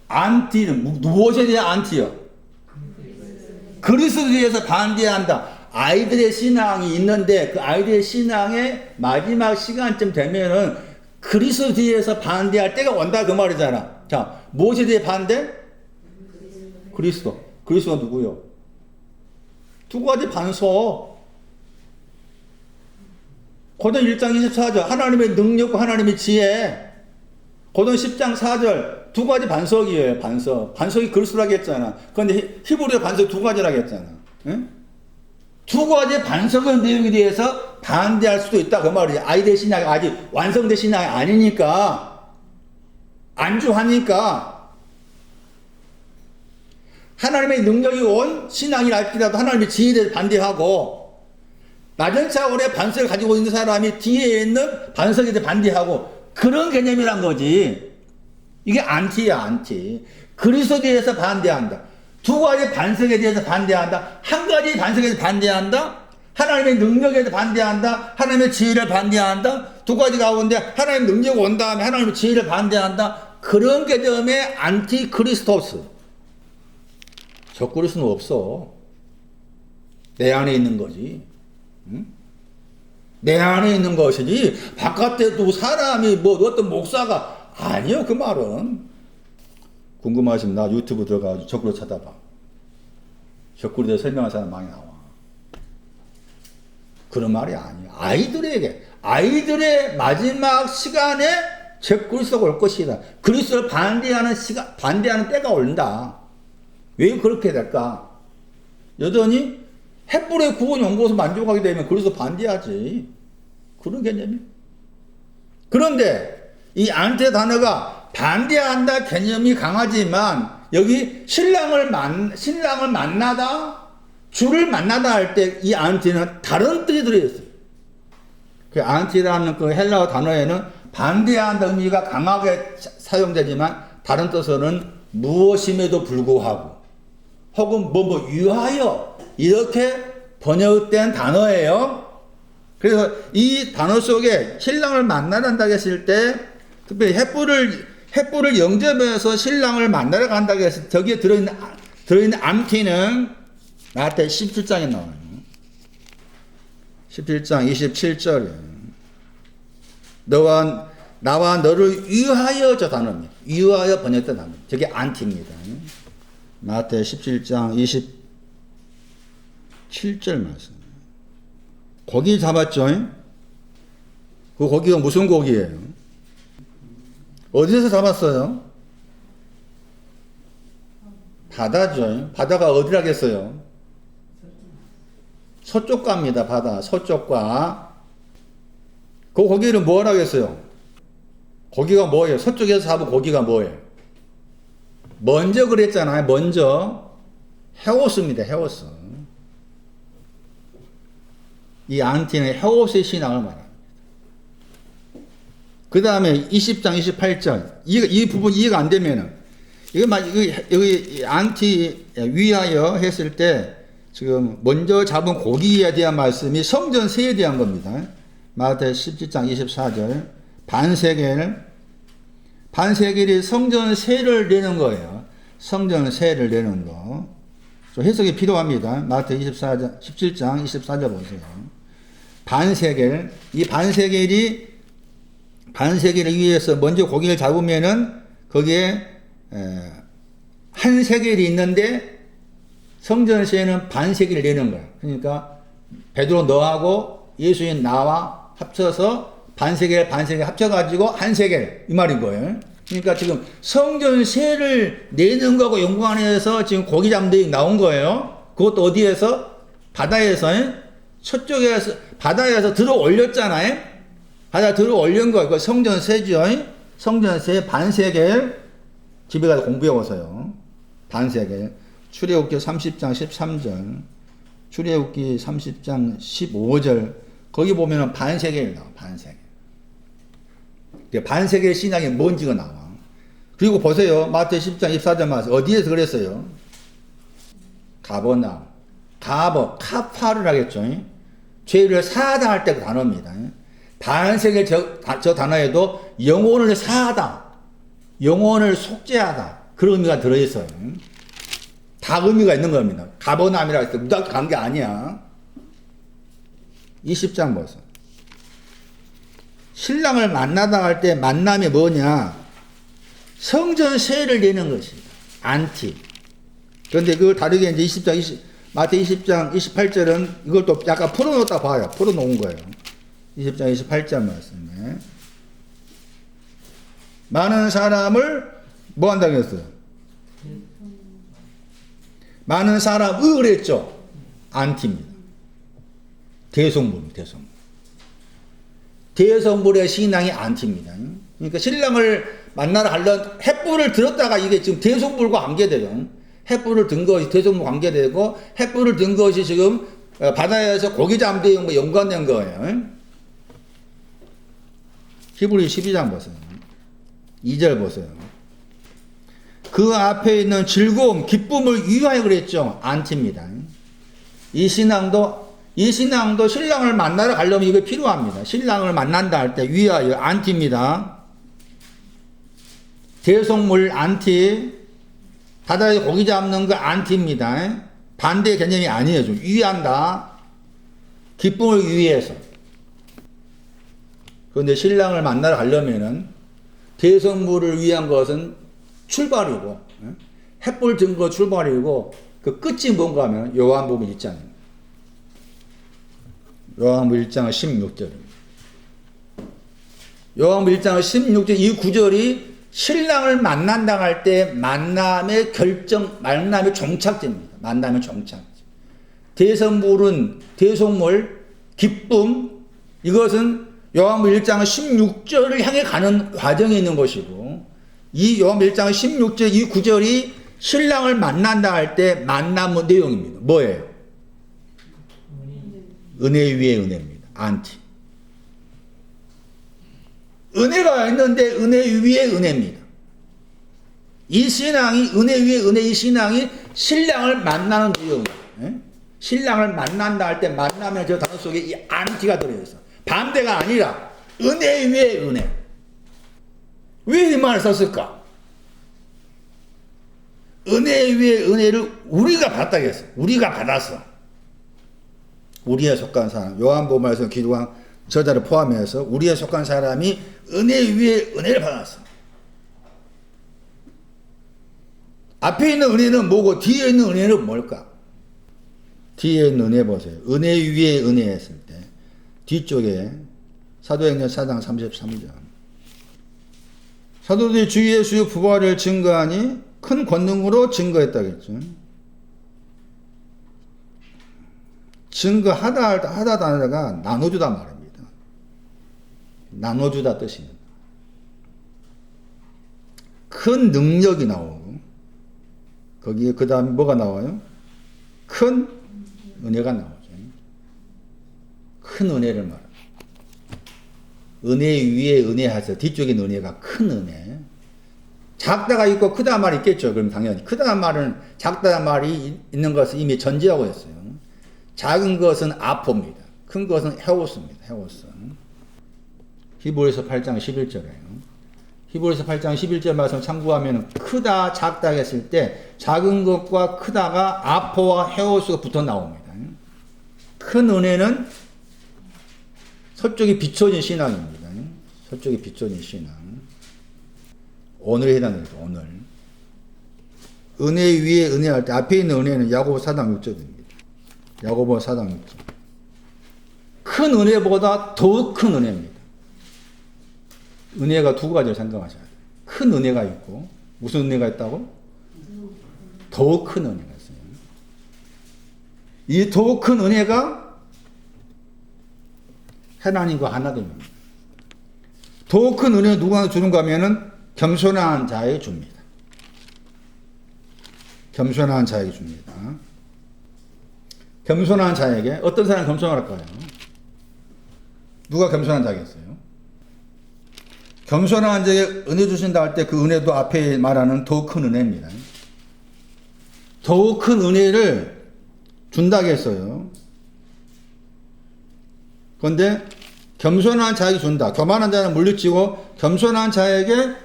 A: 안티는 무엇에 대한 안티요? 그리스도에 대해서 반대한다. 아이들의 신앙이 있는데 그 아이들의 신앙의 마지막 시간쯤 되면은 그리스도에 대해서 반대할 때가 온다 그 말이잖아. 자, 무엇에 대해 반대? 그리스도. 그리스도가 누구요? 두 가지 반석. 고전 1장 24절 하나님의 능력과 하나님의 지혜. 고전 10장 4절 두 가지 반석이에요. 반석이 그리스도라고 했잖아. 그런데 히브리어 반석 두 가지라고 했잖아. 응? 두 가지 반석의 내용에 대해서 반대할 수도 있다 그 말이에요. 아이들의 신앙이 아직 완성된 신앙이 아니니까 안주하니까 하나님의 능력이 온 신앙이랄지라도 하나님의 지혜에 대해서 반대하고 낮은 차원의 반석을 가지고 있는 사람이 뒤에 있는 반석에 대해 반대하고 그런 개념이란 거지. 이게 안티야 안티. 그리스도에 대해서 반대한다. 두 가지 반석에 대해서 반대한다. 한 가지 반석에 대해서 반대한다. 하나님의 능력에 대해서 반대한다. 하나님의 지혜를 반대한다. 두 가지 가운데 하나님의 능력이 온 다음에 하나님의 지혜를 반대한다. 그런 개념의 안티 그리스토스. 저 그리스도는 없어. 내 안에 있는 거지. 응? 내 안에 있는 것이지 바깥에 또 사람이 뭐 어떤 목사가 아니요. 그 말은 궁금하시면 나 유튜브 들어가서 적구로 찾아봐. 적구로 대해 설명한 사람 많이 나와. 그런 말이 아니에요. 아이들의 마지막 시간에 적그리스도가 올 것이다. 그리스도를 반대하는 때가 온다. 왜 그렇게 될까? 여전히 햇불의 구원 연구에서 만족하게 되면 그리스도 반대하지. 그런 개념이. 그런데 이 안티 단어가 반대한다 개념이 강하지만 여기 신랑을 만나다 주를 만나다 할 때 이 안티는 다른 뜻이 들어있어요. 그 안티라는 그 헬라어 단어에는 반대한다 의미가 강하게 사용되지만 다른 뜻으로는 무엇임에도 불구하고 혹은 위하여 이렇게 번역된 단어예요. 그래서 이 단어 속에 신랑을 만나란다고 했을 때 특별히 햇불을 영접해서 신랑을 만나러 간다고 했을 때 저기에 들어있는 암티는 마태 17장에 나와요. 17장 27절에 나와 너를 위하여 저 단어입니다. 위하여 번역된 단어. 저게 안티입니다. 마태 17장 27절 말씀. 고기 잡았죠? 그 고기가 무슨 고기예요? 어디서 잡았어요? 바다죠. 바다가 어디라겠어요? 서쪽가입니다. 바다 서쪽가. 그 고기를 뭐라 하겠어요? 고기가 뭐예요? 서쪽에서 잡은 고기가 뭐예요? 먼저 그랬잖아요. 먼저 헤오스입니다. 헤오스. 이 안티는 헤오스의 신앙을 말합니다. 그 다음에 20장 28절 이 부분 이해가 안 되면은 여기 안티 위하여 했을 때 지금 먼저 잡은 고기에 대한 말씀이 성전세에 대한 겁니다. 마태 17장 24절 반세겔이 성전세를 내는 거예요. 성전세를 내는 거. 좀 해석이 필요합니다. 마태 17장 24절 보세요. 이 반세겔을 위해서 먼저 고기를 잡으면은 거기에 한 세겔이 있는데 성전세는 반세겔을 내는 거야. 그러니까 베드로 너하고 예수님 나와 합쳐서 반세겔 합쳐가지고 한 세겔 이 말인 거예요. 그러니까 지금 성전세를 내는 거고 연구 안에서 지금 고기 잡는 나온 거예요. 그것도 어디에서? 바다에서 서쪽에서 바다에서 들어 올렸잖아요. 바다 들어 올린 거예요. 그 성전세죠. 성전세 반세겔 집에 가서 공부해 보세요. 반세겔 출애굽기 30장 13절 출애굽기 30장 15절 거기 보면은 반세겔이 나와. 반세겔 신앙이 뭔지가 나와. 그리고 보세요. 마태 10장 24절 말씀 어디에서 그랬어요? 가버나움. 카파를 하겠죠. 죄를 사하다 할 때 그 단어입니다. 반세겔 저 단어에도 영혼을 사하다, 영혼을 속죄하다 그런 의미가 들어있어요. 다 의미가 있는 겁니다. 가버나움이라고 해서 무작정 간 게 아니야. 20장 보세요. 신랑을 만나다 할 때 만남이 뭐냐? 성전세를 내는 것입니다. 안티. 그런데 그걸 다르게 이제 마태 20장 28절은 이걸 또 약간 풀어놓다 봐요. 풀어놓은 거예요. 20장 28절 말씀에. 많은 사람을 뭐 한다고 했어요? 많은 사람을 그랬죠. 안티입니다. 대성불입니다. 대성불의 신앙이 안티입니다. 그러니까 신랑을 만나러 가려는 햇불을 들었다가 이게 지금 대성불과 관계돼요. 햇불을 든 것이 대성불과 관계되고 햇불을 든 것이 지금 바다에서 고기 잡는 데 연관된 거예요. 히브리 12장 보세요. 2절 보세요. 그 앞에 있는 즐거움, 기쁨을 위하여 그랬죠. 안티입니다. 이 신앙도 신랑을 만나러 가려면 이거 필요합니다. 신랑을 만난다 할 때 위하여 안티입니다. 대성물 안티, 바다에서 고기 잡는 거 안티입니다. 반대 개념이 아니에요. 좀 위한다. 기쁨을 위해서. 그런데 신랑을 만나러 가려면은 대성부를 위한 것은 출발이고, 햇불 든 거 출발이고, 그 끝이 뭔가 하면 요한복음 1장입니다. 요한복음 1장 16절입니다. 요한복음 1장 16절 이 구절이 신랑을 만난다 할 때 만남의 결정, 만남의 종착지입니다. 만남의 종착지. 대성불은 대속물, 기쁨, 이것은 요한복음 1장 16절을 향해 가는 과정에 있는 것이고, 이 요한복음 1장 16절 이 구절이 신랑을 만난다 할 때 만남의 내용입니다. 뭐예요? 은혜 위에 은혜입니다. 안티. 은혜가 있는데 은혜 위에 은혜입니다. 이 신앙이 은혜 위에 은혜, 이 신앙이 신랑을 만나는 내용이에요. 신랑을 만난다 할 때 만나면 저 단어 속에 이 안티가 들어있어. 반대가 아니라 은혜 위에 은혜. 왜 이 말을 썼을까? 은혜 위에 은혜를 우리가 받았다고 했어. 우리가 받았어. 우리에 속한 사람. 요한복음에서 기록한 저자를 포함해서 우리에 속한 사람이 은혜 위에 은혜를 받았어. 앞에 있는 은혜는 뭐고 뒤에 있는 은혜는 뭘까? 뒤에 있는 은혜 보세요. 은혜 위에 은혜 했을 때 뒤쪽에 사도행전 4장 33절. 사도들이 주 예수의 부활을 증거하니 큰 권능으로 증거했다겠죠. 증거하다가 나눠주다 말입니다. 나눠주다 뜻입니다. 큰 능력이 나오고 거기에 그 다음에 뭐가 나와요? 큰 은혜가 나오죠. 큰 은혜를 말합니다. 은혜 위에 은혜 하세요. 뒤쪽에 은혜가 큰 은혜. 작다가 있고 크다 말이 있겠죠. 그럼 당연히 크다 말은 작다 말이 있는 것을 이미 전제하고 있어요. 작은 것은 아포입니다. 큰 것은 헤오스입니다. 헤오스. 히브리서 8장 11절이에요. 히브리서 8장 11절 말씀 참고하면 크다 작다 했을 때 작은 것과 크다가 아포와 헤오스가 붙어 나옵니다. 큰 은혜는 서쪽에 비춰진 신앙입니다. 서쪽에 비춰진 신앙. 오늘에 해당됩니다. 오늘. 은혜 위에 은혜할 때 앞에 있는 은혜는 야고보 4장 6절입니다. 야고보 4장 6절. 큰 은혜보다 더 큰 은혜입니다. 은혜가 두 가지를 생각하셔야 돼요. 큰 은혜가 있고 무슨 은혜가 있다고? 더 큰 은혜가 있어요. 이 더 큰 은혜가 하나님과 하나 됩니다. 더 큰 은혜 누구한테 주는가 하면은 겸손한 자에게 줍니다. 겸손한 자에게 줍니다. 겸손한 자에게 어떤 사람이 겸손할까요? 누가 겸손한 자겠어요? 겸손한 자에게 은혜 주신다 할 때 그 은혜도 앞에 말하는 더 큰 은혜입니다. 더 큰 은혜를 준다고 했어요. 그런데 겸손한 자에게 준다. 교만한 자는 물리치고 겸손한 자에게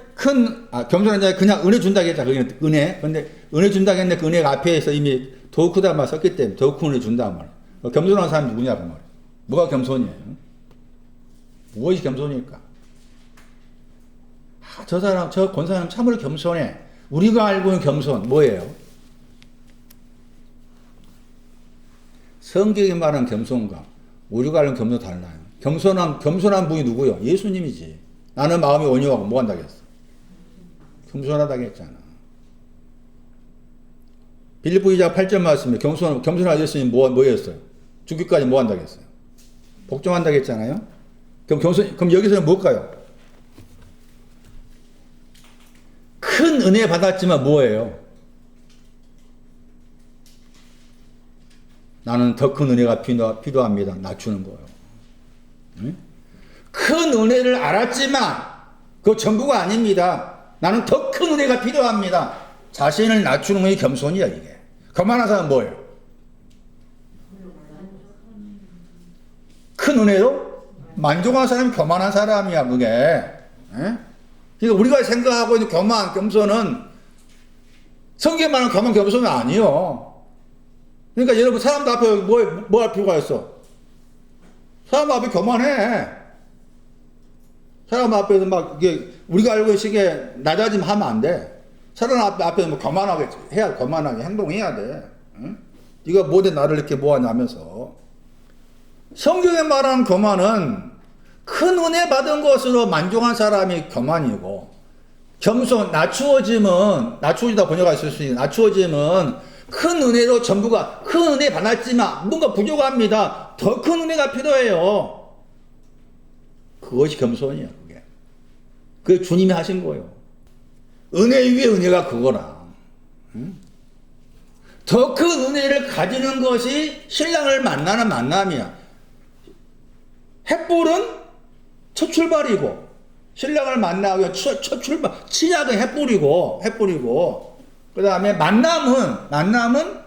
A: 겸손한 자에게 그냥 은혜 준다고 했다. 그게 은혜. 그런데 은혜 준다고 했는데 그 은혜가 앞에서 이미 더 크다 말 썼기 때문에 더 큰 은혜 준다 말. 겸손한 사람이 누구냐 그 말. 뭐가 겸손이에요? 무엇이 겸손일까? 저 사람, 저 권사님 참으로 겸손해. 우리가 알고 있는 겸손 뭐예요? 성경이 말하는 겸손과 우리가 알고 있는 겸손 달라요. 겸손한 분이 누구요? 예수님이지. 나는 마음이 온유하고 뭐 한다고 했어? 겸손하다고 했잖아. 빌립보 2장 8절 말씀에 겸손한 예수님 뭐였어요? 죽기까지 뭐 한다고 했어요? 복종한다고 했잖아요. 그럼 여기서는 뭘까요? 큰 은혜 받았지만 뭐예요? 나는 더 큰 은혜가 필요합니다. 낮추는 거예요. 응? 큰 은혜를 알았지만 그거 전부가 아닙니다. 나는 더 큰 은혜가 필요합니다. 자신을 낮추는 것이 겸손이야 이게. 교만한 사람은 뭐예요? 큰 은혜로 만족한 사람이 교만한 사람이야 그게. 응? 그러니까 우리가 생각하고 있는 겸손은 성경에 말하는 겸손은 아니요. 그러니까 여러분 사람들 앞에 뭐 할 필요가 있어? 사람 앞에 교만해. 사람 앞에서 막 이게 우리가 알고 있기에 낮아짐 하면 안 돼. 사람 앞에서 뭐 교만하게 해야 교만하게 행동해야 돼. 응? 네가 뭐대 나를 이렇게 모아냐면서. 성경에 말하는 교만은 큰 은혜 받은 것으로 만족한 사람이 교만이고, 겸손, 낮추어지다 번역할 수 있으니 낮추어짐은 큰 은혜로 전부가 큰 은혜 받았지만 뭔가 부족합니다. 더 큰 은혜가 필요해요. 그것이 겸손이야. 그게 주님이 하신 거예요. 은혜 위에 은혜가 그거라. 응? 더 큰 은혜를 가지는 것이 신랑을 만나는 만남이야. 햇불은 첫 출발이고, 신랑을 만나기 첫 출발, 치약은 햇불이고, 그 다음에 만남은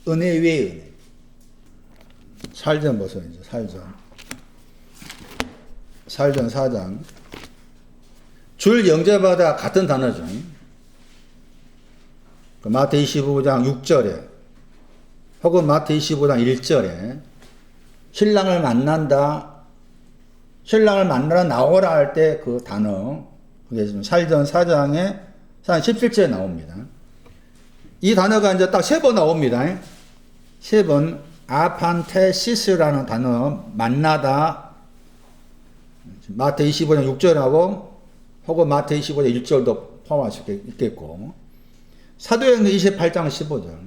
A: 은혜 위에 은혜. 살전 보세요, 이제, 살전 4장. 줄 영접하다 같은 단어죠. 마태 25장 6절에, 혹은 마태 25장 1절에, 신랑을 만나러 나오라 할 때 그 단어, 그게 지금 살전 4장에 17절에 나옵니다. 이 단어가 이제 딱 3번 나옵니다. 3번, 아판테시스라는 단어, 만나다, 마태 25장 6절하고, 혹은 마태 25장 1절도 포함할 수 있겠고, 사도행전 28장 15절,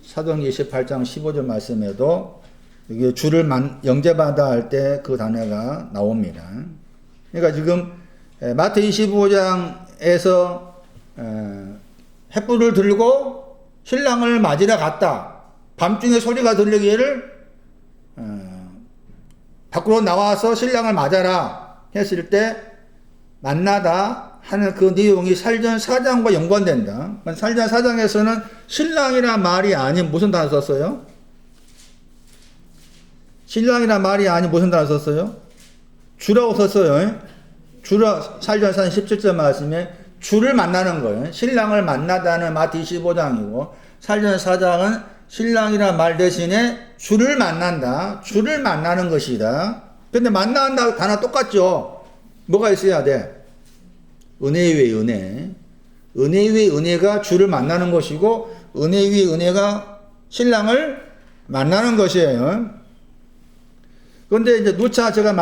A: 사도행전 28장 15절 말씀에도 이게 주를 영접하다 할 때 그 단어가 나옵니다. 그러니까 지금 마태 25장에서 횃불을 들고 신랑을 맞으러 갔다. 밤중에 소리가 들리기를 밖으로 나와서 신랑을 맞아라 했을 때 만나다 하는 그 내용이 살전 4장과 연관된다. 살전 4장에서는 신랑이란 말이 아닌 무슨 단어 썼어요? 신랑이란 말이 아닌 무슨 단어 썼어요? 주라고 썼어요. 살전 4장 17절 말씀에 주를 만나는 거예요. 신랑을 만나다는 마태 25장이고, 살전 4장은 신랑이란 말 대신에 주를 만난다. 주를 만나는 것이다. 근데 만난다 단어 똑같죠? 뭐가 있어야 돼? 은혜 위에 은혜. 은혜 위에 은혜가 주를 만나는 것이고, 은혜 위에 은혜가 신랑을 만나는 것이에요. 그런데 이제 누차 제가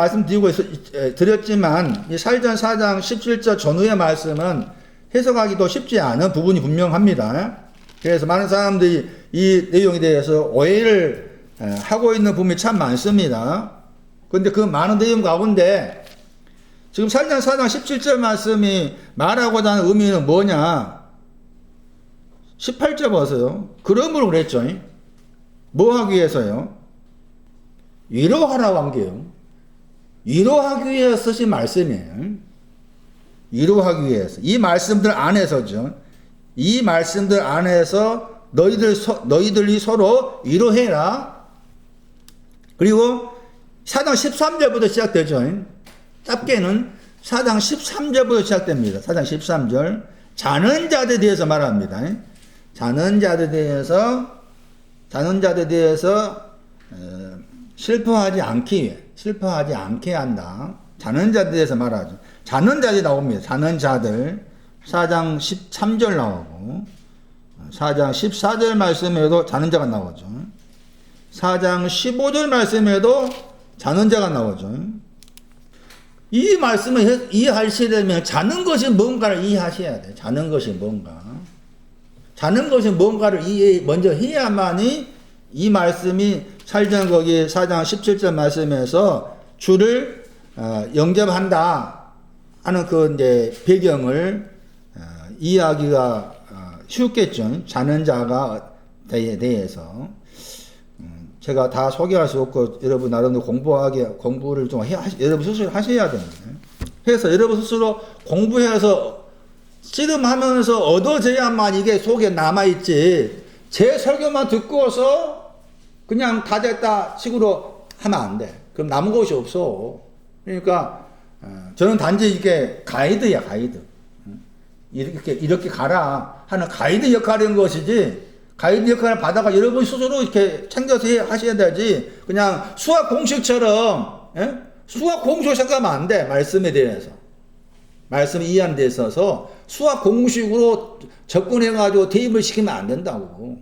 A: 드렸지만, 이 살전 4장 17절 전후의 말씀은 해석하기도 쉽지 않은 부분이 분명합니다. 그래서 많은 사람들이 이 내용에 대해서 오해를 하고 있는 부분이 참 많습니다. 그런데 그 많은 내용 가운데 지금 살전 4장 17절 말씀이 말하고자 하는 의미는 뭐냐? 18절 보세요. 그러므로 그랬죠. 뭐 하기 위해서요? 위로하라고 한 게요. 위로하기 위해서 쓰신 말씀이에요. 위로하기 위해서. 이 말씀들 안에서죠. 이 말씀들 안에서 너희들이 서로 위로해라. 그리고 4장 13절부터 시작되죠. 짧게는 4장 13절부터 시작됩니다. 4장 13절. 자는 자들에 대해서 말합니다. 자는 자들에 대해서 슬퍼하지 않게 한다. 자는 자들에 대해서 말하죠. 자는 자들이 나옵니다. 자는 자들. 4장 13절 나오고, 4장 14절 말씀에도 자는 자가 나오죠. 4장 15절 말씀에도 자는 자가 나오죠. 이 말씀을 이해하시려면 자는 것이 뭔가를 이해하셔야 돼요. 자는 것이 뭔가를 먼저 해야만이 이 말씀이 살전 거기 4장 17절 말씀에서 주를 영접한다 하는 그 이제 배경을 이해하기가 쉽겠죠. 자는 자가 대해서 제가 다 소개할 수 없고 여러분 나름대로 공부를 좀 여러분 스스로 하셔야 됩니다. 그래서 여러분 스스로 공부해서 씨름하면서 얻어져야만 이게 속에 남아있지, 제 설교만 듣고서 그냥 다 됐다 식으로 하면 안 돼. 그럼 남은 것이 없어. 그러니까 저는 단지 이게 가이드. 이렇게 가라 하는 가이드 역할인 것이지,
B: 가이드 역할을 받아가 여러분 스스로 이렇게 챙겨서 하셔야 되지. 그냥 수학 공식처럼, 예? 수학 공식으로 생각하면 안 돼. 말씀에 대해서. 말씀이 이해하는 데 있어서 수학 공식으로 접근해가지고 대입을 시키면 안 된다고.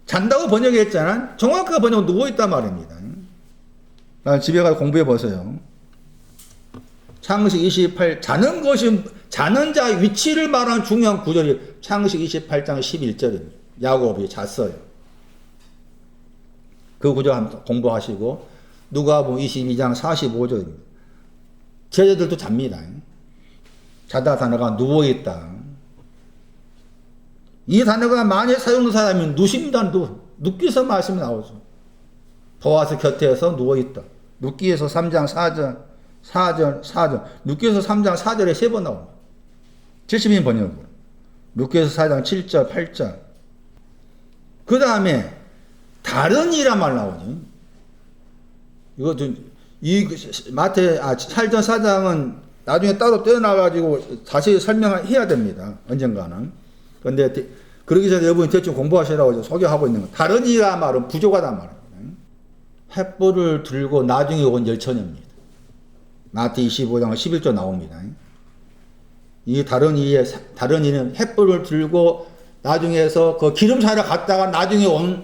B: 잔다고 번역했잖아. 정확하게 번역은 누워있단 말입니다. 집에 가서 공부해 보세요. 창세기 28, 자는 자의 위치를 말하는 중요한 구절이 창세기 28장 11절입니다. 야곱이 잤어요. 그 구절 한번 공부하시고, 누가복음 22장 45절입니다. 제자들도 잡니다. 자다 단어가 누워있다. 이 단어가 만약 사용된 사람이면 누십니다. 눕기서 말씀이 나오죠. 보아스 곁에서 누워있다. 눕기에서 3장 4절. 눕기에서 3장 4절에 3번 나옵니다. 70인 번역으로. 눕기에서 4장 7절, 8절. 그 다음에 다른 이란 말 나오죠. 이것도 살전 4장은 나중에 따로 떼어놔가지고 다시 설명해야 됩니다. 언젠가는. 그런데 그러기 전에 여러분이 대충 공부하시라고 소개하고 있는 거. 다른 이란 말은 부족하단 말입니다. 횃불을 들고 나중에 온 열처녀입니다. 마태 25장 11절 나옵니다. 이 다른 이는 횃불을 들고 나중에서 그 기름 사러 갔다가 나중에 온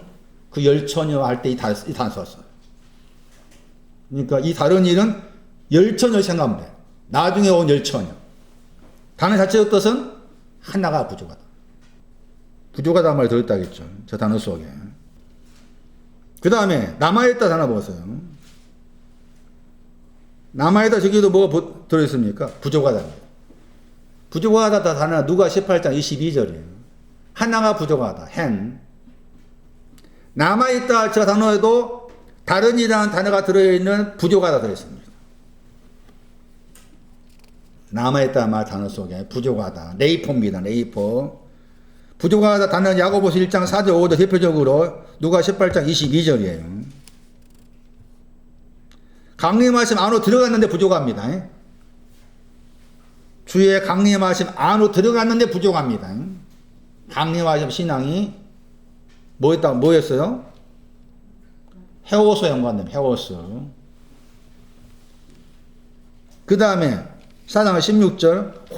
B: 그 열처녀 할 때 이 단어 썼어요. 그러니까 이 다른 일은 열처녀 생각하면 돼. 나중에 온 열처녀. 단어 자체의 뜻은 하나가 부족하다. 부족하다는 말이 들어있다겠죠. 저 단어 속에. 그 다음에 남아있다 단어 보세요. 남아있다 저기도 뭐가 들어있습니까? 부족하다입니다. 부족하다 단어 누가 18장 22절이에요. 하나가 부족하다. hen. 남아있다 저 단어에도 다른 이라는 단어가 들어있는 부족하다 들어있습니다. 남아있다 말 단어 속에 부족하다. 레이포입니다. 레이포. 부족하다 단어는 야고보서 1장 4절 5절 대표적으로 누가 18장 22절이에요. 강림하심 안으로 들어갔는데 부족합니다. 주의 강림하심 안으로 들어갔는데 부족합니다. 강림하심 신앙이 뭐였어요? 해오서 연관됩니다. 해오서. 그 다음에 4장 16절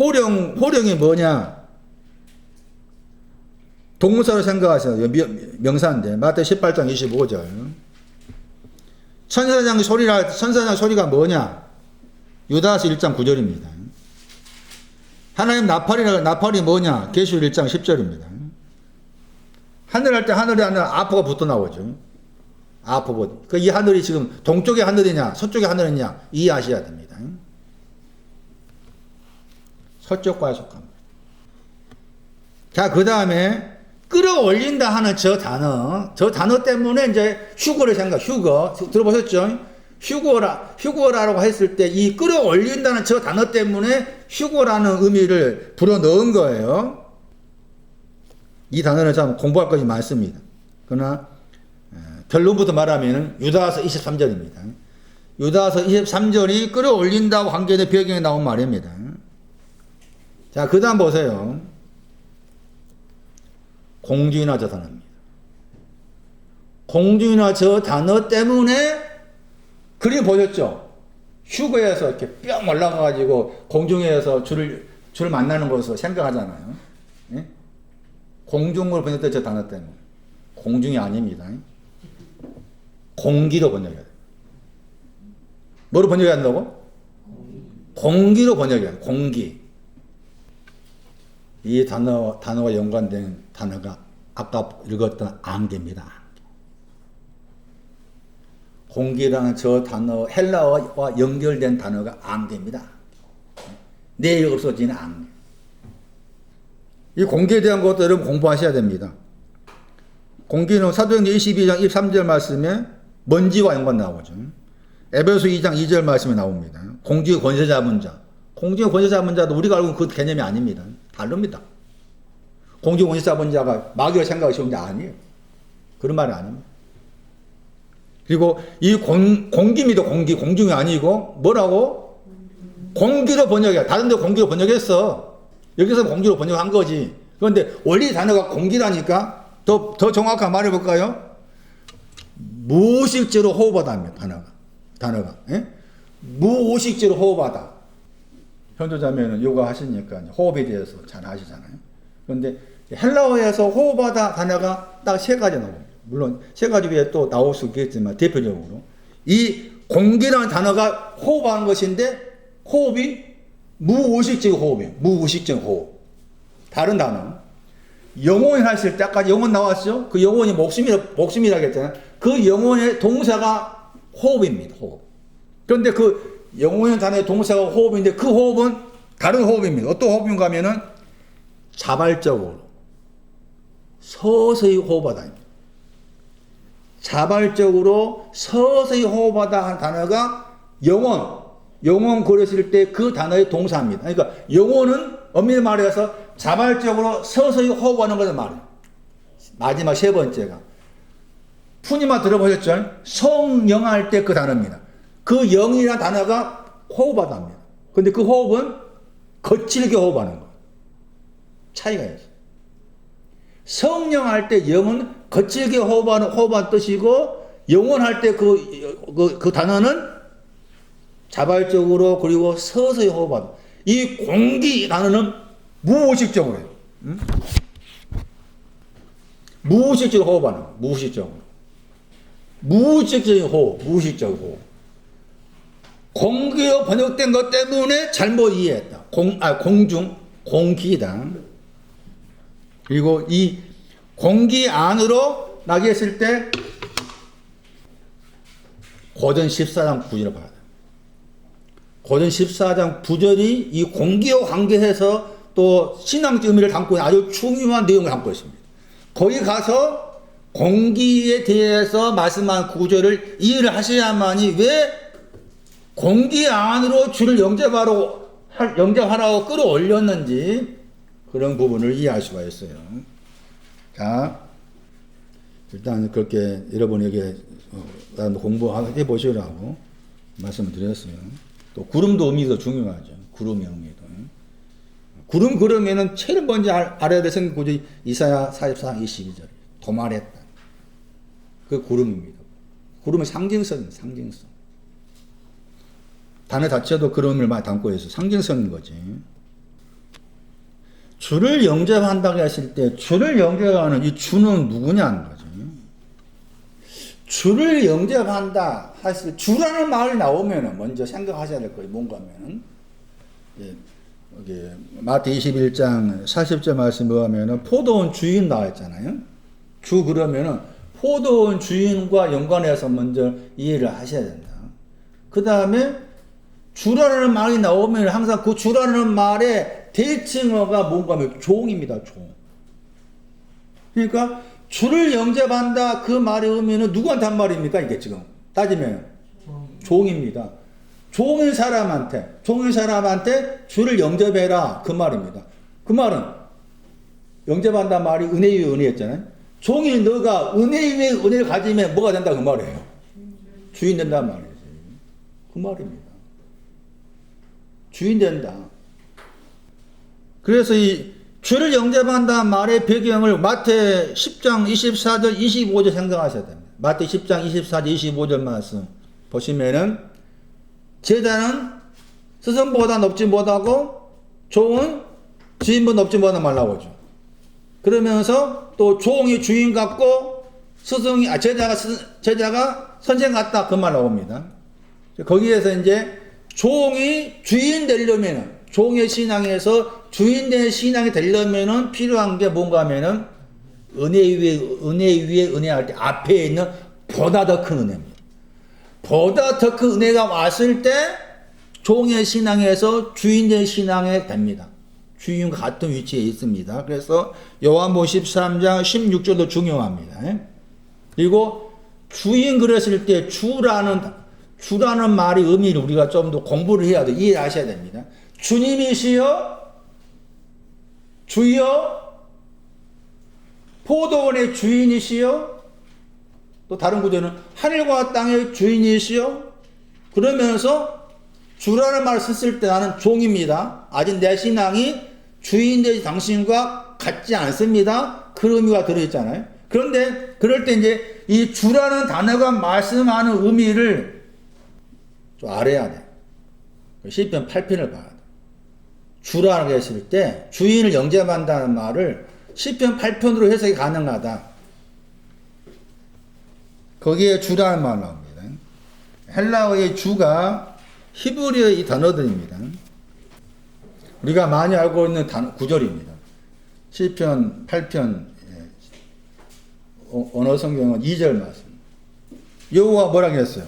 B: 호령이 뭐냐? 동사로 생각하세요. 명사인데 마태 18장 25절. 천사장 소리가 뭐냐? 유다서 1장 9절입니다. 하나님 나팔이 뭐냐? 계시록 1장 10절입니다. 하늘 할 때 하늘에 아포가 붙어 나오죠. 아포. 이 하늘이 지금 동쪽의 하늘이냐, 서쪽의 하늘이냐 이해하셔야 됩니다. 서쪽과에 속합니다. 자, 그 다음에 끌어올린다 하는 저 단어 때문에 이제 휴거를 휴거 들어보셨죠? 휴거라고 했을 때 이 끌어올린다는 저 단어 때문에 휴거라는 의미를 불어 넣은 거예요. 이 단어는 참 공부할 것이 많습니다. 그러나 결론부터 말하면 유다서 23절입니다. 유다서 23절이 끌어올린다고 관계된 배경에 나온 말입니다. 자, 그 다음 보세요. 공주인화 저 단어입니다. 공주인화 저 단어 때문에 그림 보셨죠? 휴거에서 이렇게 뿅 올라가가지고 공중에서 줄을 만나는 것을 생각하잖아요. 예? 공중을 번역된 저 단어 때문에. 공중이 아닙니다. 공기로 번역해야 돼요. 뭐로 번역해야 한다고? 공기로 번역해야 돼요. 공기. 이 단어와 연관된 단어가 아까 읽었던 안개입니다. 공기라는 저 단어, 헬라어와 연결된 단어가 안개입니다. 내일 없어지는 안개. 이 공기에 대한 것도 여러분 공부하셔야 됩니다. 공기는 사도행전 22장 23절 말씀에 먼지와 연관 나오죠. 에베소 2장 2절 말씀에 나옵니다. 공중의 권세 잡은 자. 공중의 권세 잡은 자도 우리가 알고 있는 그 개념이 아닙니다. 다릅니다. 공중의 권세 잡은 자가 마귀가 생각하기 쉬운 게 아니에요. 그런 말이 아닙니다. 그리고 이 공기입니다. 공중이 아니고 뭐라고? 공기로 번역해. 다른 데 공기로 번역했어. 여기서 공기로 번역한 거지. 그런데 원리 단어가 공기라니까 더 정확하게 말해볼까요? 무의식적으로 호흡하다입니다. 단어가. 예? 무의식적으로 호흡하다. 현조자매는 요가 하시니까 호흡에 대해서 잘 아시잖아요. 그런데 헬라어에서 호흡하다 단어가 딱 세 가지 나옵니다. 물론 세 가지 외에 또 나올 수 있겠지만 대표적으로 이 공기라는 단어가 호흡하는 것인데 호흡이 무의식적 호흡이에요. 무의식적 호흡. 다른 단어. 영혼이 하실 때 아까 영혼 나왔죠? 그 영혼이 목숨이라고 했잖아요. 그 영혼의 동사가 호흡입니다. 호흡. 그런데 그 영혼의 단어의 동사가 호흡인데 그 호흡은 다른 호흡입니다. 어떤 호흡인가 하면은 자발적으로 서서히 호흡하다. 자발적으로 서서히 호흡하다 한 단어가 영혼 그랬을 때 그 단어의 동사입니다. 그러니까 영혼은 엄밀히 말해서 자발적으로 서서히 호흡하는 것을 말해요. 마지막 세 번째가 푸니마 들어보셨죠? 성령할 때 그 단어입니다. 그 영이라는 단어가 호흡하다입니다. 근데 그 호흡은 거칠게 호흡하는 거예요. 차이가 있어요. 성령할 때 영은 거칠게 호흡하는 뜻이고 영혼할 때 그 단어는 자발적으로 그리고 서서히 호흡하다. 이 공기 단어는 무의식적으로 해요. 무의식적으로 호흡하는 거예요. 무의식적으로. 무의식적인 호흡, 무의식적 호흡. 공기로 번역된 것 때문에 잘못 이해했다. 공기다. 그리고 이 공기 안으로 나게 했을 때 고전 14장 9절을 봐야 돼요. 고전 14장 9절이 이 공기와 관계해서 또 신앙적 의미를 담고 있는 아주 중요한 내용을 담고 있습니다. 거기 가서 공기에 대해서 말씀한 구절을 이해를 하셔야만이 왜 공기 안으로 주를 영접하라고 끌어올렸는지 그런 부분을 이해할 수가 있어요. 자, 일단 그렇게 여러분에게 공부해 보시라고 말씀을 드렸어요. 또 구름도 의미도 중요하죠. 구름의 의미도. 구름 그러면은 제일 먼저 알아야 될 성경 구절이 이사야 44장 22절. 도말했다. 그 구름입니다. 구름은 상징성입니다. 상징성. 단어 자체도 그런 의미를 많이 담고 있어요. 상징성인 거지. 주를 영접한다고 하실 때 주를 영접하는 이 주는 누구냐는 거죠. 주를 영접한다 하실 주라는 말이 나오면은 먼저 생각하셔야 될 거예요. 뭔가 하면은 여기 마태 21장 40절 말씀 보면은 포도원 주인 나왔잖아요. 주 그러면은 포도원 주인과 연관해서 먼저 이해를 하셔야 된다. 그 다음에 주라는 말이 나오면 항상 그 주라는 말의 대칭어가 뭔가 하면 종입니다. 종. 그러니까 주를 영접한다 그 말의 의미는 누구한테 한 말입니까? 이게 지금 따지면 종입니다. 종인 사람한테 주를 영접해라 그 말입니다. 그 말은 영접한다 말이 은혜 위에 은혜였잖아요. 종인 너가 은혜 위에 은혜를 가지면 뭐가 된다 그 말이에요. 주인 된다 말이지. 그 말입니다. 주인 된다. 그래서 이 주를 영접한다 말의 배경을 마태 10장 24절 25절 생각하셔야 됩니다. 마태 10장 24절 25절 말씀 보시면은 제자는 스승보다 높지 못하고 종은 주인보다 높지 못하다 말 나오죠. 그러면서 또 종이 주인 같고 제자가 선생 같다 그 말 나옵니다. 거기에서 이제 종이 주인 되려면은 종의 신앙에서 주인된 신앙이 되려면은 필요한 게 뭔가 하면은 은혜 위에 은혜할 때 앞에 있는 보다 더 큰 은혜입니다. 보다 더 큰 은혜가 왔을 때 종의 신앙에서 주인된 신앙에 됩니다. 주인과 같은 위치에 있습니다. 그래서 요한복음 13장 16절도 중요합니다. 그리고 주인 그랬을 때 주라는 말의 의미를 우리가 좀 더 공부를 해야 돼. 이해하셔야 됩니다. 주님이시여 주여 포도원의 주인이시여 또 다른 구절은 하늘과 땅의 주인이시여 그러면서 주라는 말을 썼을 때 나는 종입니다. 아직 내 신앙이 주인된 당신과 같지 않습니다. 그 의미가 들어있잖아요. 그런데 그럴 때 이제 이 주라는 단어가 말씀하는 의미를 좀 알아야 돼. 시편 8편을 봐야 돼. 주라고 했을 때 주인을 영접한다는 말을 시편 8편으로 해석이 가능하다. 거기에 주라는 말 나옵니다. 헬라어의 주가 히브리어의 이 단어들입니다. 우리가 많이 알고 있는 구절입니다. 시편 8편 언어 성경은 2절 말씀. 여호와 뭐라고 했어요?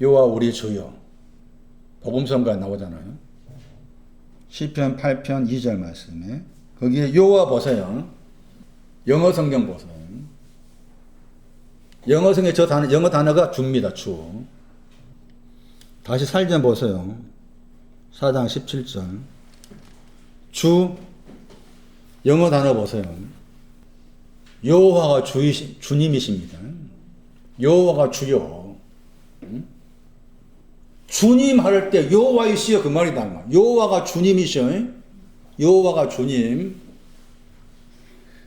B: 여호와 우리 주여. 복음성가에 나오잖아요. 시편 8편 2절 말씀에 거기에 여호와 보세요. 영어 성경 보세요. 영어 성경 영어 단어가 주입니다. 주. 다시 살전 보세요. 4장 17절. 주 영어 단어 보세요. 여호와가 주님이십니다. 여호와가 주요. 주님 할 때 여호와이시여 그 말이다. 여호와가 주님이셔. 여호와가 주님.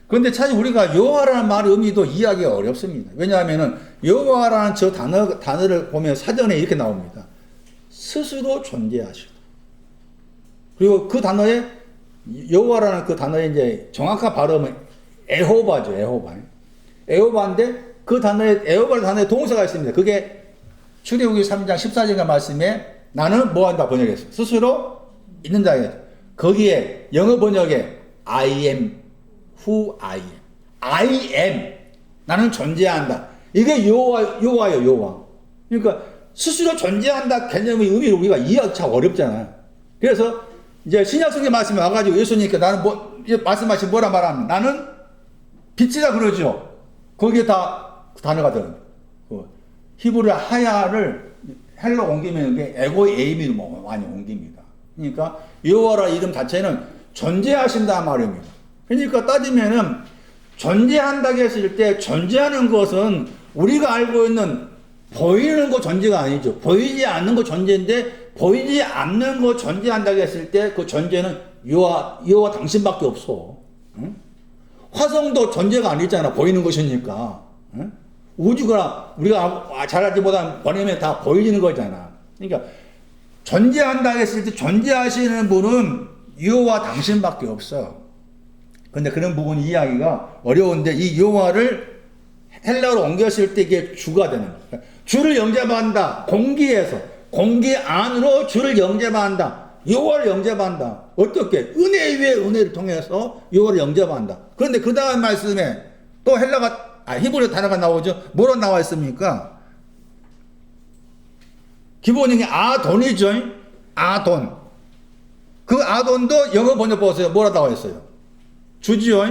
B: 그런데 사실 우리가 여호와라는 말의 의미도 이해하기가 어렵습니다. 왜냐하면 여호와라는 저 단어를 보면 사전에 이렇게 나옵니다. 스스로 존재하시다. 그리고 그 단어에 여호와라는 그 단어의 이제 정확한 발음은 에호바죠. 에호바인데 그 단어에 에호바라는 단어에 동사가 있습니다. 그게 출애굽기 3장 14절의 말씀에 나는 뭐한다 번역했어요. 스스로 있는 자에게. 거기에 영어 번역에 I am who I am. I am. 나는 존재한다. 이게 여호와예요. 여호와. 그러니까 스스로 존재한다 개념의 의미를 우리가 이해하기 참 어렵잖아요. 그래서 이제 신약성경 말씀에 와가지고 예수님께 나는 말씀하신 뭐라 말하면 나는 빛이라 그러죠. 거기에 다 단어가 들어요. 히브리 하야를 헬로 옮기면 그게 에고에이미로 많이 옮깁니다. 그러니까 여호와라 이름 자체는 존재하신다 말입니다. 그러니까 따지면은 존재한다고 했을 때 존재하는 것은 우리가 알고 있는 보이는 거 존재가 아니죠. 보이지 않는 거 존재인데 보이지 않는 거 존재한다고 했을 때 그 존재는 여호와 당신밖에 없어. 응? 화성도 존재가 아니잖아. 보이는 것이니까. 응? 우주가 우리가 잘 알지 못한 번역면 다 보이는 거잖아. 그러니까 존재한다고 했을 때 존재하시는 분은 여호와 당신밖에 없어. 근데 그런 부분 이해하기가 어려운데 이 여호와를 헬라어로 옮겼을 때 이게 주가 되는 거야. 주를 영접한다. 공기 안으로 주를 영접한다. 여호와를 영접한다. 어떻게? 은혜 위에 은혜를 통해서 여호와를 영접한다. 그런데 그 다음 말씀에 또 히브리 단어가 나오죠. 뭐로 나와 있습니까? 기본이 아돈이죠. 아돈. 그 아돈도 영어 번역 보세요. 뭐라 나와 있어요? 주지요.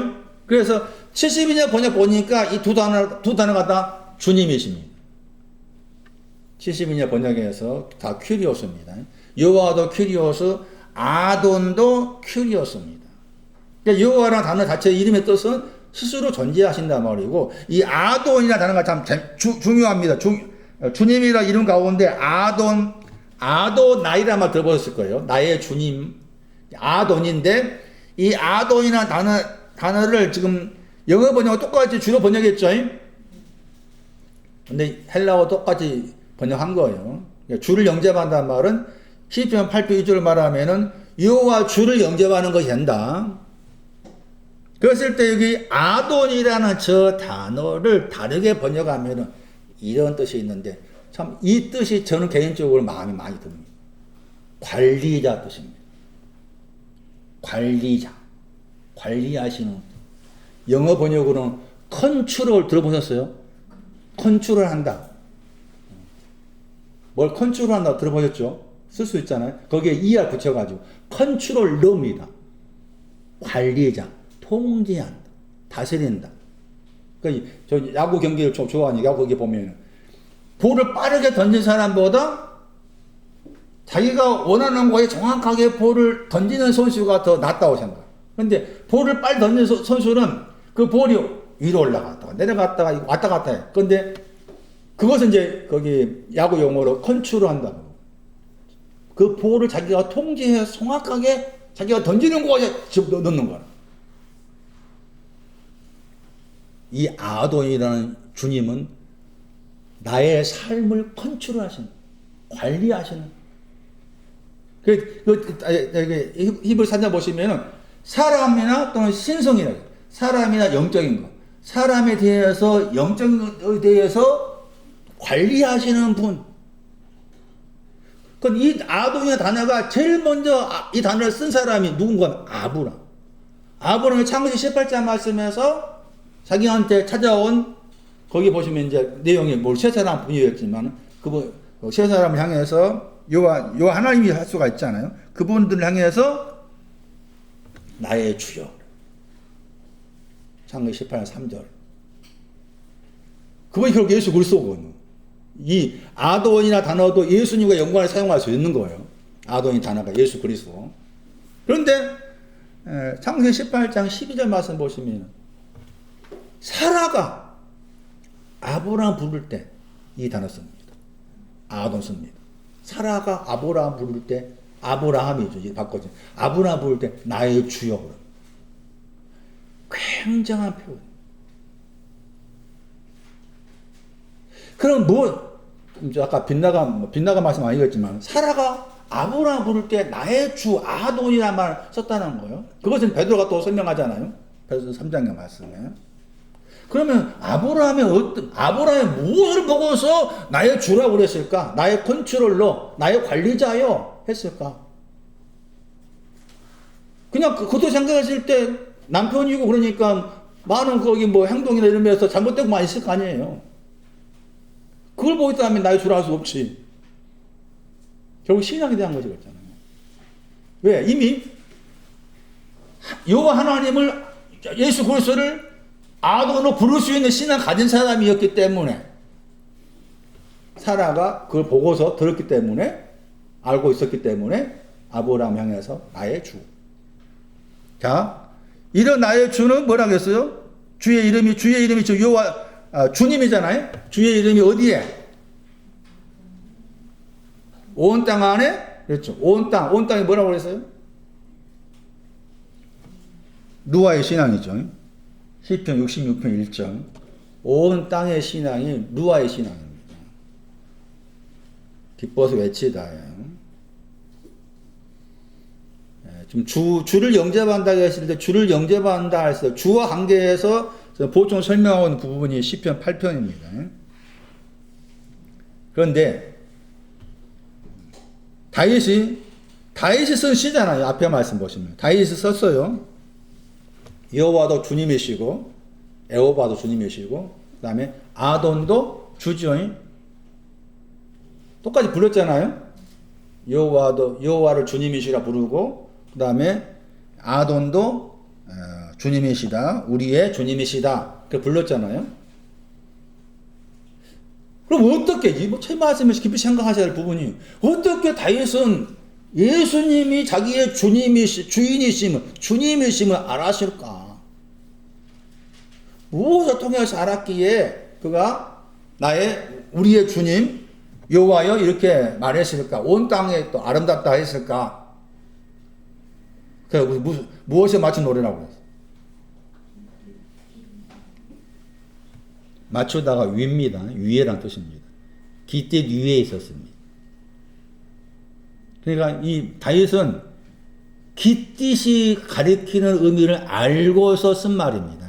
B: 그래서 72년 번역 보니까 이 두 단어가 다 주님이십니다. 72년 번역에서 다 큐리오스입니다. 여호와도 큐리오스, 아돈도 큐리오스입니다. 그러니까 여호와라는 단어 자체 이름의 뜻은 스스로 존재하신단 말이고 이 아돈이라는 단어가 참 중요합니다. 주님이라 이름 가운데 아도나이라는 말 들어보셨을 거예요. 나의 주님 아돈인데 이 아돈이라는 단어를 지금 영어 번역과 똑같이 주로 번역했죠. 근데 헬라어 똑같이 번역한 거예요. 주를 영접한다는 말은 시편 8편 2절을 말하면은 여호와 주를 영접하는 것이 된다. 그랬을 때 여기 아돈이라는 저 단어를 다르게 번역하면은 이런 뜻이 있는데 참 이 뜻이 저는 개인적으로 마음이 많이 듭니다. 관리자 뜻입니다. 관리자. 관리하시는. 영어 번역으로는 컨트롤 들어보셨어요? 컨트롤 한다. 뭘 컨트롤 한다 들어보셨죠? 쓸 수 있잖아요. 거기에 ER 붙여가지고 컨트롤러입니다. 관리자. 통제한다. 다스린다. 그러니까 저 야구 경기를 좀 좋아하니까 야구 경기 보면 볼을 빠르게 던진 사람보다 자기가 원하는 곳에 정확하게 볼을 던지는 선수가 더 낫다고 생각. 근데 볼을 빨리 던지는 선수는 그 볼이 위로 올라갔다가 내려갔다가 왔다 갔다 해. 근데 그것은 이제 거기 야구 용어로 컨트롤 한다고. 그 볼을 자기가 통제해서 정확하게 자기가 던지는 곳에 넣는 거야. 이 아돈이라는 주님은 나의 삶을 컨트롤하시는, 관리하시는. 히브리 4장 보시면은 사람이나 또는 신성이라, 사람이나 영적인 것, 사람에 대해서 영적인 것에 대해서 관리하시는 분. 그럼 이 아돈이라는 단어가 제일 먼저 이 단어를 쓴 사람이 누군가? 아브람. 아브람이 창세기 18장 말씀에서 자기한테 찾아온, 거기 보시면 이제 내용이 세 사람 분이었지만 그분 세 사람을 향해서 여호와 하나님이 할 수가 있잖아요. 그분들을 향해서 나의 주여. 창세기 18장 3절. 그분이 결국 예수 그리스도거든요. 이 아돈이나 단어도 예수님과 연관해 사용할 수 있는 거예요. 아돈이 단어가 예수 그리스도. 그런데 창세기 18장 12절 말씀 보시면 사라가 아브라함 부를 때 이 단어 씁니다. 아돈 씁니다. 사라가 아브라함 부를 때 아브라함이죠. 이제 바꿔서 아브라함 부를 때 나의 주여. 굉장한 표현. 그럼 아까 빗나가 말씀 아니겠지만 사라가 아브라함 부를 때 나의 주 아돈이라는 말을 썼다는 거예요. 그것은 베드로가 또 설명하잖아요. 베드로서 3장의 말씀에. 그러면 아브라함이 무엇을 보고서 나의 주라고 그랬을까? 나의 컨트롤러, 나의 관리자요 했을까? 그냥 그것도 생각했을 때 남편이고 그러니까 많은 거기 행동이나 이런 면에서 잘못된 거 많이 있을 거 아니에요. 그걸 보고 있다면 나의 주라 할 수 없지. 결국 신앙에 대한 거지 그랬잖아요. 왜? 이미 여호와 하나님을, 예수 그리스도를 아돈으로 부를 수 있는 신앙 가진 사람이었기 때문에, 사라가 그걸 보고서 들었기 때문에, 알고 있었기 때문에 아브라함 향해서 나의 주. 자, 이런 나의 주는 뭐라고 했어요? 주의 이름이 저 여호와 주님이잖아요. 주의 이름이 어디에? 온 땅 안에? 그렇죠. 온 땅이 뭐라고 그랬어요? 누아의 신앙이죠. 시편 66편 1절. 온 땅의 신앙이 누아의 신앙입니다. 기뻐서 외치다. 좀 주를 영접한다 했을 때, 주를 영접한다 했을 때, 주와 관계에서 보통 설명하고 있는 부분이 시편 8편입니다. 그런데 다윗이 쓴 시잖아요. 앞에 말씀 보시면 다윗이 썼어요. 여호와도 주님이시고 에호바도 주님이시고 그다음에 아돈도 주죠. 똑같이 불렀잖아요. 여호와를 주님이시라 부르고 그다음에 아돈도 주님이시다, 우리의 주님이시다, 그렇게 불렀잖아요. 그럼 어떻게, 제 말씀에서 깊이 생각하셔야 할 부분이, 어떻게 다윗은 예수님이 자기의 주님이심을 알았을까? 무엇을 통해서 알았기에 그가 우리의 주님 여호와여 이렇게 말했을까? 온 땅에 또 아름답다 했을까? 무엇에 맞춘 노래라고 했어요? 맞추다가 위입니다. 위에란 뜻입니다. 기뜻 위에 있었습니다. 그러니까 이 다윗은 기뜻이 가리키는 의미를 알고서 쓴 말입니다.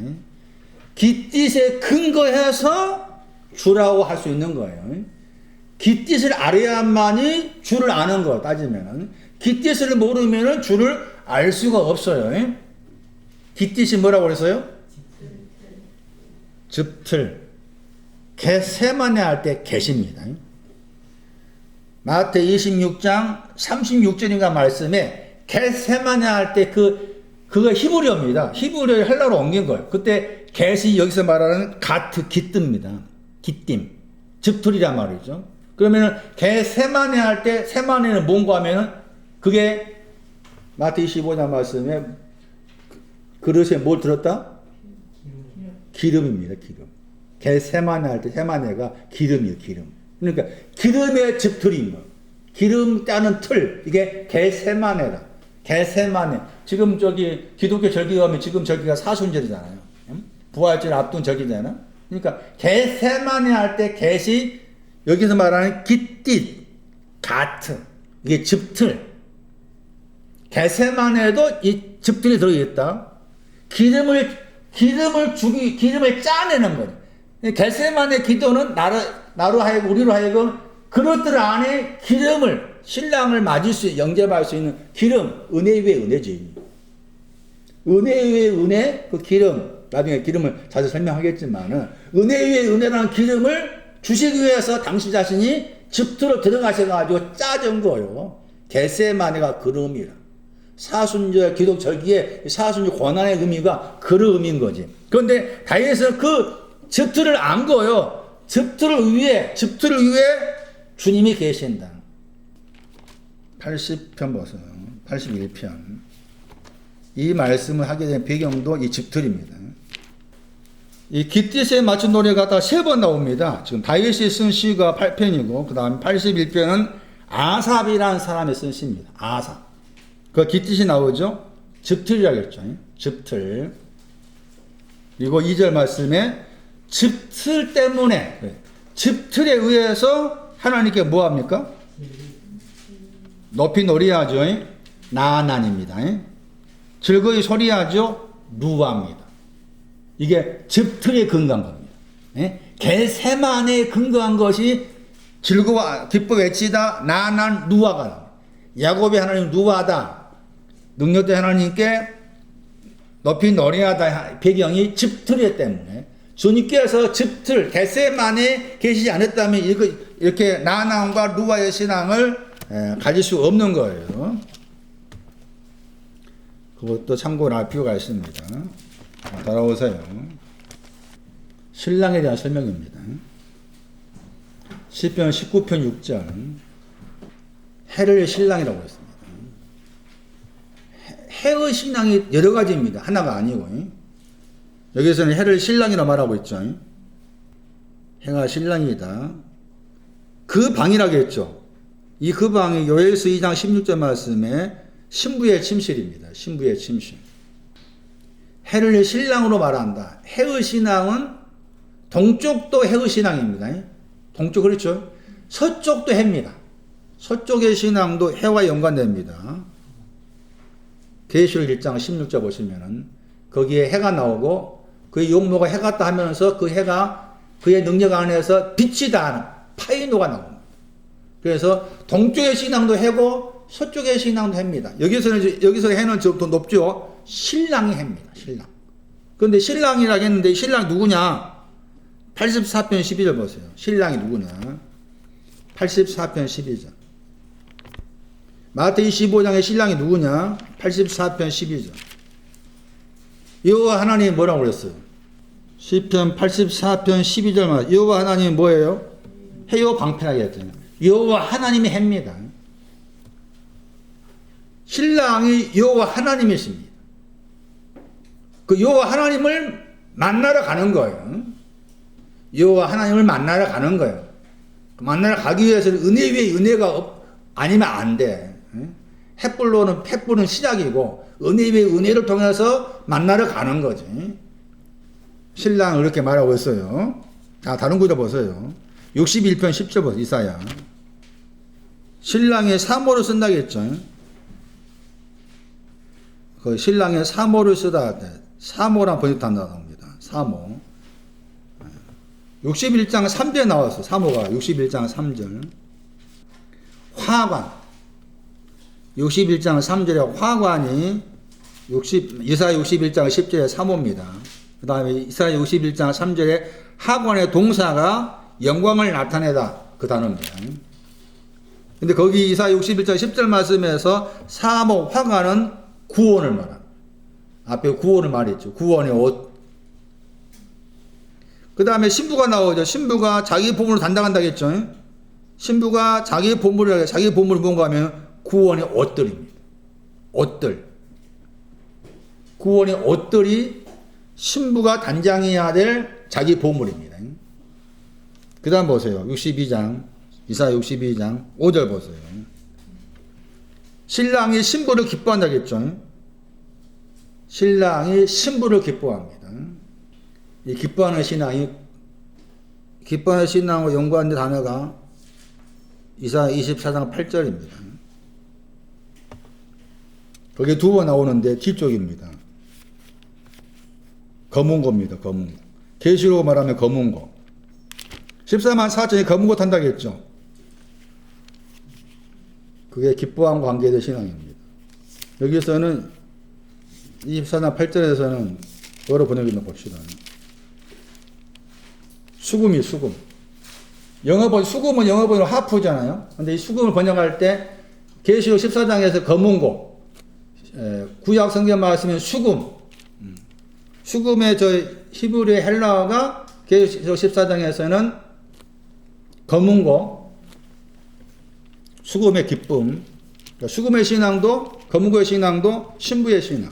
B: 기뜻에 근거해서 주라고 할 수 있는 거예요. 기뜻을 알아야만이 주를 아는 거 따지면은, 기뜻을 모르면은 주를 알 수가 없어요. 기뜻이 뭐라고 그랬어요? 즙틀. 겟세마네 할 때 겟입니다. 마태 26장 36절인가 말씀에 겟세마네 할 때 그거 히브리어입니다. 히브리어에 헬라로 옮긴 거예요. 그때 겟이 여기서 말하는 가트, 기뜸입니다. 기쁨. 즙틀이란 말이죠. 그러면은 겟세마네 할 때 세마네는 뭔가 하면은 그게 마태 25장 말씀에 그릇에 뭘 들었다? 기름입니다. 기름. 겟세마네 할 때 세마네가 기름이에요. 기름. 그러니까 기름의 즙틀인 거. 기름 따는 틀. 이게 겟세마네다. 겟세마네. 지금 저기 기독교 절기 가면 지금 절기가 사순절이잖아요. 부활절 앞둔 절기잖아. 그러니까 겟세마네 할 때 겟이 여기서 말하는 깃딧, 가트, 이게 즙틀. 겟세마네에도 이 즙틀이 들어있다. 기름을 짜내는 거예요. 겟세마네 기도는 나로 하여금 우리로 하여금 그것들 안에 기름을 신랑을 맞을 수 영접할 수 있는 기름, 은혜 위에 은혜지. 은혜 위에 은혜, 그 기름, 나중에 기름을 자주 설명하겠지만은 은혜 위에 은혜라는 기름을 주시기 위해서 당신 자신이 즙틀로 들어가셔가지고 짜준 거요. 겟세마네가 그 의미라. 사순절 기독 절기에 사순절 권한의 의미가 그런 의미인 거지. 그런데 다윗은 그 즙틀을 안 거요. 즙틀을 위해 주님이 계신다. 80편 보세요. 81편. 이 말씀을 하게 된 배경도 이 즙틀입니다. 이 깃딧에 맞춘 노래가 다 3번 나옵니다. 지금 다윗이 쓴 시가 8편이고 그 다음 81편은 아삽이라는 사람이 쓴 시입니다. 아삽. 그 깃딧이 나오죠. 즙틀이라고 했죠. 즙틀. 그리고 2절 말씀에 즙틀 때문에 즙틀에 의해서 하나님께 뭐합니까? 높이 노래하죠. 나아난입니다. 즐거이 소리하죠. 루아입니다. 이게 즙틀에 근거한 겁니다. 겟세마네에 근거한 것이 즐거워 기뻐 외치다 나아난 루아가 야곱의 하나님 루아다. 능력된 하나님께 높이 노래하다 배경이 즙틀이기 때문에 주님께서 즙틀 겟세마네에 계시지 않았다면 이렇게 나아난과 루아의 신앙을 가질 수 없는 거예요. 그것도 참고를 할 필요가 있습니다. 따라오세요. 신랑에 대한 설명입니다. 시편 19편 6절 해를 신랑이라고 했습니다. 해의 신랑이 여러 가지입니다. 하나가 아니고 여기서는 해를 신랑이라 말하고 있죠. 해가 신랑이다. 그 방이라고 했죠. 이 그 방이 요엘서 2장 16절 말씀에 신부의 침실입니다. 신부의 침실. 해를 신랑으로 말한다. 해의 신앙은 동쪽도 해의 신앙입니다. 동쪽 그렇죠. 서쪽도 해입니다. 서쪽의 신앙도 해와 연관됩니다. 계시록 1장 16절 보시면은 거기에 해가 나오고 그의 용모가 해 같다 하면서 그 해가 그의 능력 안에서 빛이 다하는 파이노가 나옵니다. 그래서 동쪽의 신앙도 해고 서쪽의 신앙도 해입니다. 여기서 해는 더 높죠. 신랑이 해입니다. 신랑. 그런데 신랑이라고 했는데 신랑 누구냐? 84편 12절 보세요. 신랑이 누구냐? 84편 12절. 마태이 15장의 신랑이 누구냐? 84편 12절. 여호와 하나님이 뭐라고 그랬어요? 시편 84편 12절만 여호와 하나님이 뭐예요? 해요 방편하게 했잖아요. 여호와 하나님이 해입니다. 신랑이 여호와 하나님이십니다. 그 여호와 하나님을 만나러 가는 거예요. 여호와 하나님을 만나러 가는 거예요. 만나러 가기 위해서는 은혜 위에 은혜가 아니면 안 돼. 횃불은 시작이고 은혜 위에 은혜를 통해서 만나러 가는 거지. 신랑을 이렇게 말하고 있어요. 자, 다른 구절 보세요. 61편 10절 보세요. 이사야. 신랑의 사모를 쓴다겠죠. 그 신랑의 사모를 쓰다 사모란 번역한다 나옵니다. 사모. 61장 3절에 나왔어요. 사모가 61장 3절. 화관. 61장 3절에 화관이 이사야 61장 10절에 사모입니다. 그 다음에 이사야 61장 3절에 하관의 동사가 영광을 나타내다 그 단어입니다. 근데 거기 이사야 61장 10절 말씀에서 사모 화관은 구원을 말합니다. 앞에 구원을 말했죠. 구원의 옷. 그 다음에 신부가 나오죠. 신부가 자기 보물을 담당한다겠죠. 신부가 자기 보물이 뭔가 하면 구원의 옷들입니다. 옷들. 구원의 옷들이 신부가 단장해야 될 자기 보물입니다. 그 다음 보세요. 62장, 이사야 62장 5절 보세요. 신랑이 신부를 기뻐한다겠죠. 신랑이 신부를 기뻐합니다. 이 기뻐하는 신앙과 연관된 단어가 이사야 24장 8절입니다. 거기 두 번 나오는데 뒤쪽입니다. 검은고입니다. 검은고. 계시로 말하면 검은고. 14만 4천이 검은고 탄다겠죠. 그게 기뻐함과 관계된 신앙입니다. 여기서는 24장 8절에서는 여러 번역이 있는 봅시다. 수금이 수금. 수금은 영어 번역으로 하프잖아요. 근데 이 수금을 번역할 때 계시록 14장에서 검은고, 구약 성경 말씀은 수금. 수금의 히브리의 헬라어가 계시록 14장에서는 검은고, 수금의 기쁨. 그러니까 수금의 신앙도, 검은고의 신앙도 신부의 신앙.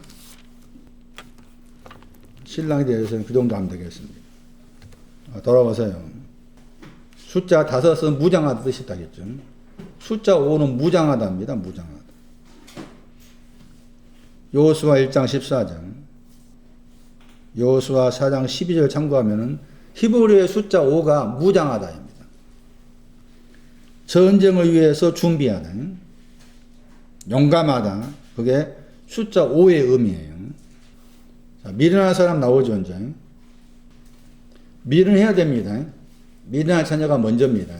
B: 신랑에 대해서는 그 정도 하면 되겠습니다. 돌아보세요. 숫자 5은 무장하다 뜻이 있다겠죠. 숫자 5는 무장하다입니다. 무장하다. 여호수아 1장 14장, 여호수아 4장 12절 참고하면은 히브리의 숫자 5가 무장하다입니다. 전쟁을 위해서 준비하다, 용감하다. 그게 숫자 5의 의미예요. 자, 미련한 사람 나오죠, 이제. 미련해야 됩니다. 미련한 처녀가 먼저입니다.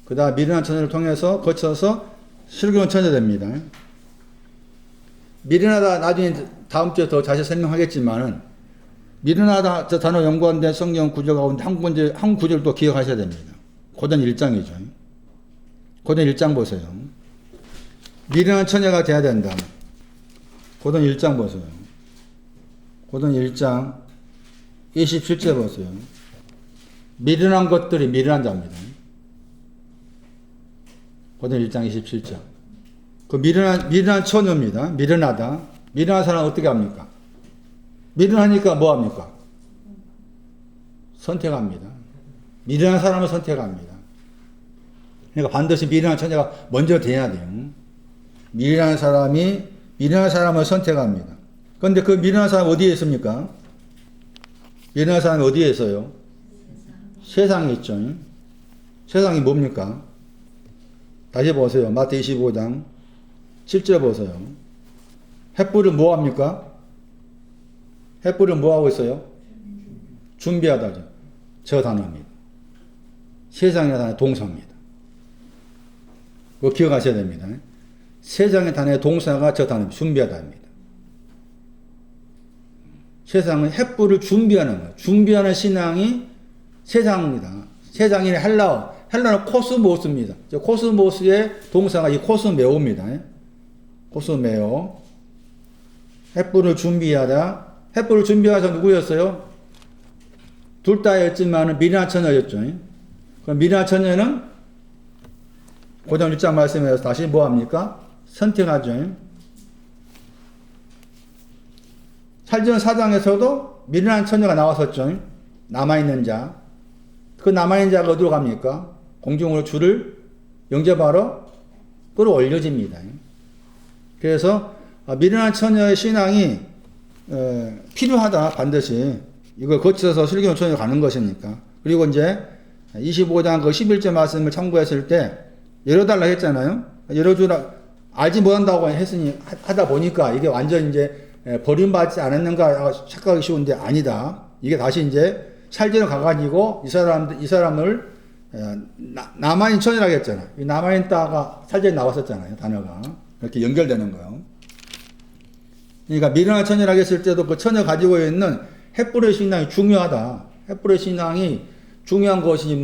B: 그 다음 미련한 처녀를 통해서 거쳐서 슬기로운 처녀 됩니다. 미련하다 나중에 다음 주에 더 자세히 설명하겠지만은 미련하다 저 단어 연관된 성경 구절 가운데 한 구절도 기억하셔야 됩니다. 고전 1장이죠. 고전 1장 보세요. 미련한 처녀가 돼야 된다. 고전 1장 보세요. 고전 1장 27절 보세요. 미련한 것들이 미련한 자입니다. 고전 1장 27절. 그 미련한 처녀입니다. 미련하다. 미련한 사람은 어떻게 합니까? 미련하니까 뭐 합니까? 선택합니다. 미련한 사람을 선택합니다. 그러니까 반드시 미련한 처녀가 먼저 돼야 돼요. 미련한 사람을 선택합니다. 그런데 그 미련한 사람 어디에 있습니까? 미련한 사람이 어디에 있어요? 세상에 있죠. 세상이 뭡니까? 다시 보세요. 마태 25장 7절 보세요. 횃불은 뭐 합니까? 횃불은 뭐 하고 있어요? 준비하다죠. 저 단어입니다. 세상의 단어 동사입니다. 그거 기억하셔야 됩니다. 세상의 단어의 동사가 저 단어입니다. 준비하다입니다. 세상은 횃불을 준비하는 거예요. 준비하는 신앙이 세상입니다. 세상인의 헬라어는 코스모스입니다. 코스모스의 동사가 이 코스메오입니다. 코스메오. 횃불을 준비하다. 횃불을 준비하서 누구였어요? 둘 다였지만 미련한 처녀였죠. 그럼 미련한 처녀는 고전 1장 말씀에서 다시 뭐 합니까? 선택하죠. 살전 4장에서도 미련한 처녀가 나왔었죠. 남아있는 자. 그 남아있는 자가 어디로 갑니까? 공중으로 주를 영접하러 끌어올려집니다. 그래서 미련한 처녀의 신앙이 필요하다. 반드시. 이걸 거쳐서 슬기로운 처녀로 가는 것이니까. 그리고 이제 25장 그 11절 말씀을 참고했을 때 열어달라 했잖아요. 열어주라. 알지 못한다고 하다 보니까 이게 완전 이제 버림받지 않았는가 착각하기 쉬운데 아니다. 이게 다시 이제 살전을 가가지고 이 사람을 남아인 처녀라고 했잖아. 이 남아인 따가 살전에 나왔었잖아요. 단어가. 이렇게 연결되는 거예요. 그러니까 미련한 처녀라고 했을 때도 그 처녀 가지고 있는 횃불의 신앙이 중요하다. 횃불의 신앙이 중요한 것이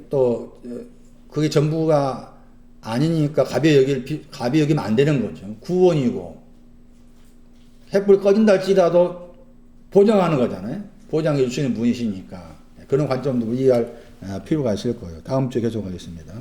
B: 또 그게 전부가 아니니까 가벼이 여기면 안 되는 거죠. 구원이고 횃불 꺼진다 할지라도 보장하는 거잖아요. 보장해 주시는 분이시니까 그런 관점도 이해할 필요가 있을 거예요. 다음 주에 계속하겠습니다.